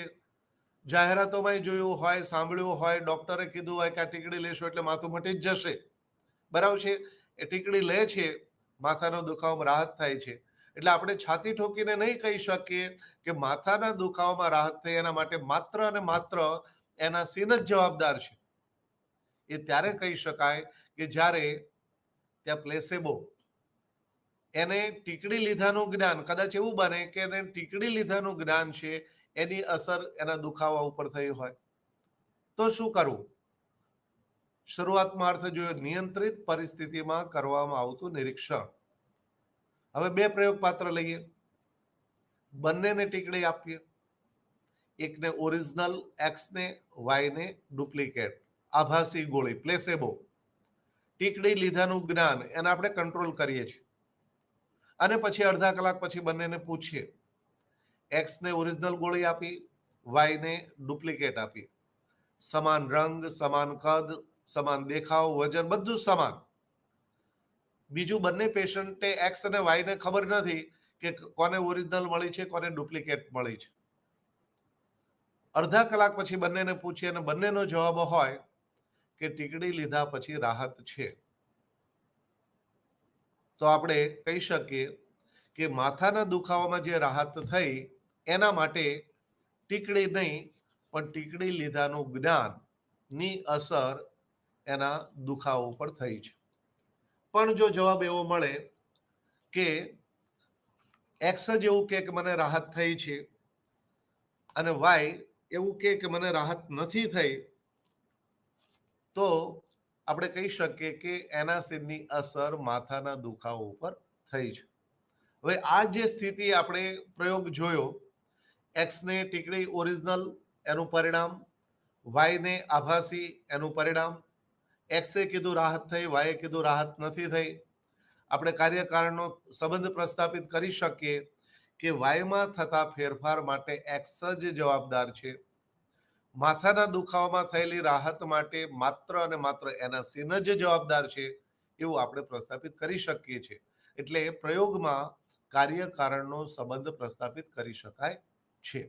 S1: જાહેરાતોમાં જોયું હોય, સાંભળ્યું હોય, ડોક્ટરે કીધું હોય કે આ ટીકડી લેશો એટલે માથું મટી જ જશે, બરાબર છે. એ ટીકડી લે છે, માથાનો દુખાવામાં રાહત થાય છે. એટલે આપણે છાતી ઠોકીને નહીં કહી શકીએ કે માથાના દુખાવામાં રાહત થઈ, એના માટે માત્ર અને માત્ર એનાસિન જ જવાબદાર છે. એ ત્યારે કહી શકાય કે જ્યારે ત્યાં પ્લેસેબો, એને ટીકડી લીધાનું જ્ઞાન, કદાચ એવું બને કે એને ટીકડી લીધાનું જ્ઞાન છે, એની અસર એના દુખાવા ઉપર થઈ હોય. તો શું કરવું? શરૂઆતમાં અર્થ જોયો, નિયંત્રિત પરિસ્થિતિમાં કરવામાં આવતું નિરીક્ષણ. હવે 2 પ્રયોગ પાત્ર લઈએ, બંનેને ટીકડી આપીએ, એકને ઓરિજિનલ એક્સને, વાયને ડુપ્લિકેટ, આભાસી ગોળી, પ્લેસેબો. ટીકડી લીધાનું જ્ઞાન એને આપણે કંટ્રોલ કરીએ છીએ. અને પછી અડધા કલાક પછી બંનેને પૂછીએ, એક્સને ઓરિજિનલ ગોળી આપી, વાયને ડુપ્લિકેટ આપી. સમાન રંગ, સમાન કદ, સમાન દેખાવ, વજન બધું સમાન. બીજું બંને પેશન્ટને એક્સ અને વાયને ખબર નથી કે કોને ઓરિજિનલ મળી છે, કોને ડુપ્લિકેટ મળી છે. અડધા કલાક પછી બંનેને પૂછીએ અને બંનેનો જવાબ હોય કે ટીકડી લીધા પછી રાહત છે. તો આપણે કહી શકીએ કે માથાના દુખાવામાં જે રાહત થઈ એના માટે ટીકડી નહીં, પણ ટીકડી લીધાનું જ્ઞાનની અસર એના દુખાવા ઉપર થઈ છે. પણ જો જવાબ એવો મળે કે એક્સ જ એવું કે મને રાહત થઈ છે અને વાય એવું કે મને રાહત નથી થઈ, તો આપણે કહી શકીએ કે એનાસિનની અસર માથાના દુખાવા ઉપર થઈ છે. હવે આ જે સ્થિતિ આપણે પ્રયોગ જોયો, એક્સને ટીકડી ઓરિજિનલ એનું પરિણામ, વાયને આભાસી એનું પરિણામ. એક્સે કીધું રાહત થઈ, વાયે કીધું રાહત નથી થઈ. આપણે કાર્યકારણનો સંબંધ પ્રસ્થાપિત કરી શકીએ કે વાયમાં થતા ફેરફાર માટે એક્સ જ જવાબદાર છે. માથાના દુખાવામાં થયેલી રાહત માટે માત્ર અને માત્ર એનાસિન જ જવાબદાર છે, એવું આપણે પ્રસ્થાપિત કરી શકીએ છીએ. એટલે પ્રયોગમાં કાર્યકારણનો સંબંધ પ્રસ્થાપિત કરી શકાય છે.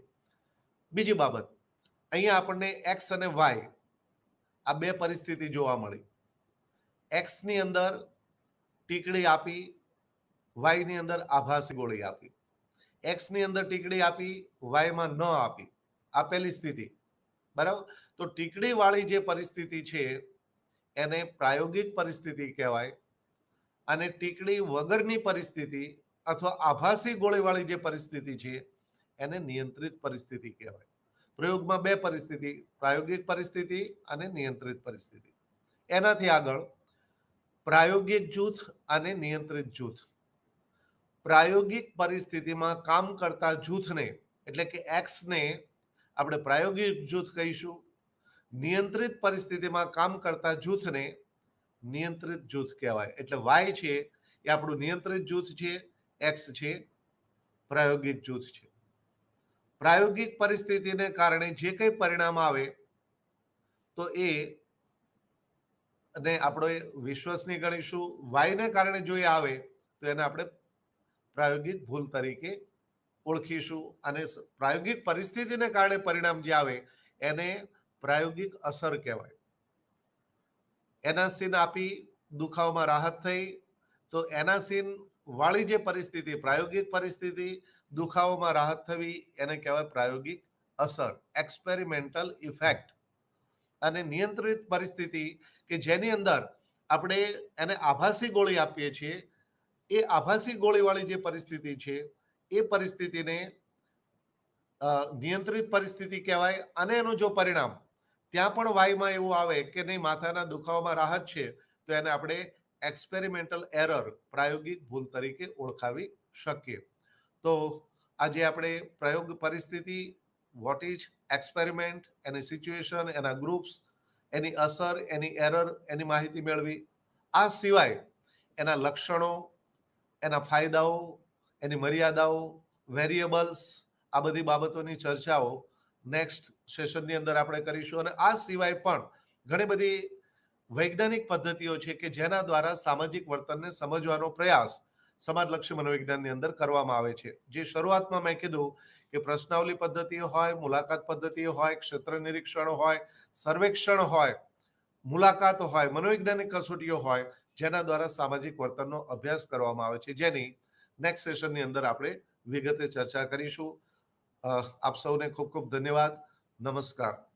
S1: બીજી બાબત, અહીંયા આપણને એક્સ અને વાય આ 2 પરિસ્થિતિ જોવા મળી. એક્સની અંદર ટીકડી આપી, વાયની અંદર આભાસી ગોળી આપી. એક્સની અંદર ટીકડી આપી, વાયમાં ન આપી. આ પહેલી સ્થિતિ, બરાબર. તો ટીકડી વાળી જે પરિસ્થિતિ છે એને પ્રાયોગિક પરિસ્થિતિ કહેવાય, અને ટીકડી વગરની પરિસ્થિતિ અથવા આભાસી ગોળીવાળી જે પરિસ્થિતિ છે એને નિયંત્રિત પરિસ્થિતિ કહેવાય. પ્રયોગમાં 2 પરિસ્થિતિ, પ્રાયોગિક પરિસ્થિતિ અને નિયંત્રિત પરિસ્થિતિ. એનાથી આગળ પ્રાયોગિક જૂથ અને નિયંત્રિત જૂથ. પ્રાયોગિક પરિસ્થિતિમાં કામ કરતા જૂથને એટલે કે એક્સને આપણે પ્રાયોગિક જૂથ કહીશું. નિયંત્રિત પરિસ્થિતિમાં કામ કરતા જૂથને નિયંત્રિત જૂથ કહેવાય. એટલે વાય છે એ આપણું નિયંત્રિત જૂથ છે, એક્સ છે પ્રાયોગિક જૂથ છે. પ્રાયોગિક પરિસ્થિતિને કારણે જે કંઈ પરિણામ આવે તો એ અને આપણે વિશ્વસનીય ગણીશું. વાયને કારણે જો એ આવે તો એને આપણે પ્રાયોગિક ભૂલ તરીકે ઓળખીશું, અને પ્રાયોગિક પરિસ્થિતિને કારણે પરિણામ જે આવે એને પ્રાયોગિક અસર કહેવાય. એનાસિન આપી દુખાવામાં રાહત થઈ, તો એનાસિન વાળી જે પરિસ્થિતિ, પ્રાયોગિક પરિસ્થિતિ, દુખાવામાં રાહત થવી, એને કહેવાય પ્રાયોગિક અસર, એક્સપેરિમેન્ટલ ઇફેક્ટ. અને નિયંત્રિત પરિસ્થિતિ કે જેની અંદર આપણે એને આભાસી ગોળી આપીએ છીએ. એ આભાસી ગોળીવાળી જે પરિસ્થિતિ છે એ પરિસ્થિતિને નિયંત્રિત પરિસ્થિતિ કહેવાય. અને એનું જો પરિણામ ત્યાં પણ વાયમાં એવું આવે કે નહીં, માથાના દુખાવામાં રાહત છે, તો એને આપણે એક્સપેરિમેન્ટલ એરર, પ્રાયોગિક ભૂલ તરીકે ઓળખાવી શકીએ. તો આજે આપણે પ્રયોગ પરિસ્થિતિ, what is experiment, any situation, એના ગ્રુપ્સ, એની અસર, એની એરર, એની માહિતી મેળવી. આ સિવાય એના લક્ષણો, એના ફાયદાઓ, એની મર્યાદાઓ, વેરિયેબલ્સ, આ બધી બાબતોની ચર્ચાઓ નેક્સ્ટ સેશનની અંદર આપણે કરીશું. અને આ સિવાય પણ ઘણી બધી વૈજ્ઞાનિક પદ્ધતિઓ છે કે જેના દ્વારા સામાજિક વર્તનને સમજવાનો પ્રયાસ સમાજલક્ષી મનોવિજ્ઞાનની અંદર કરવામાં આવે છે. જે શરૂઆતમાં મેં કીધું કે પ્રશ્નાવલી પદ્ધતિઓ હોય, મુલાકાત પદ્ધતિઓ હોય, ક્ષેત્ર નિરીક્ષણ હોય, સર્વેક્ષણ હોય, મુલાકાત હોય, મનોવૈજ્ઞાનિક કસોટીઓ હોય, જેના દ્વારા સામાજિક વર્તનનો અભ્યાસ કરવામાં આવે છે, જેની નેક્સ્ટ સેશનની અંદર આપણે વિગતે ચર્ચા કરીશું. આપ સૌને ખૂબ ખૂબ ધન્યવાદ. નમસ્કાર.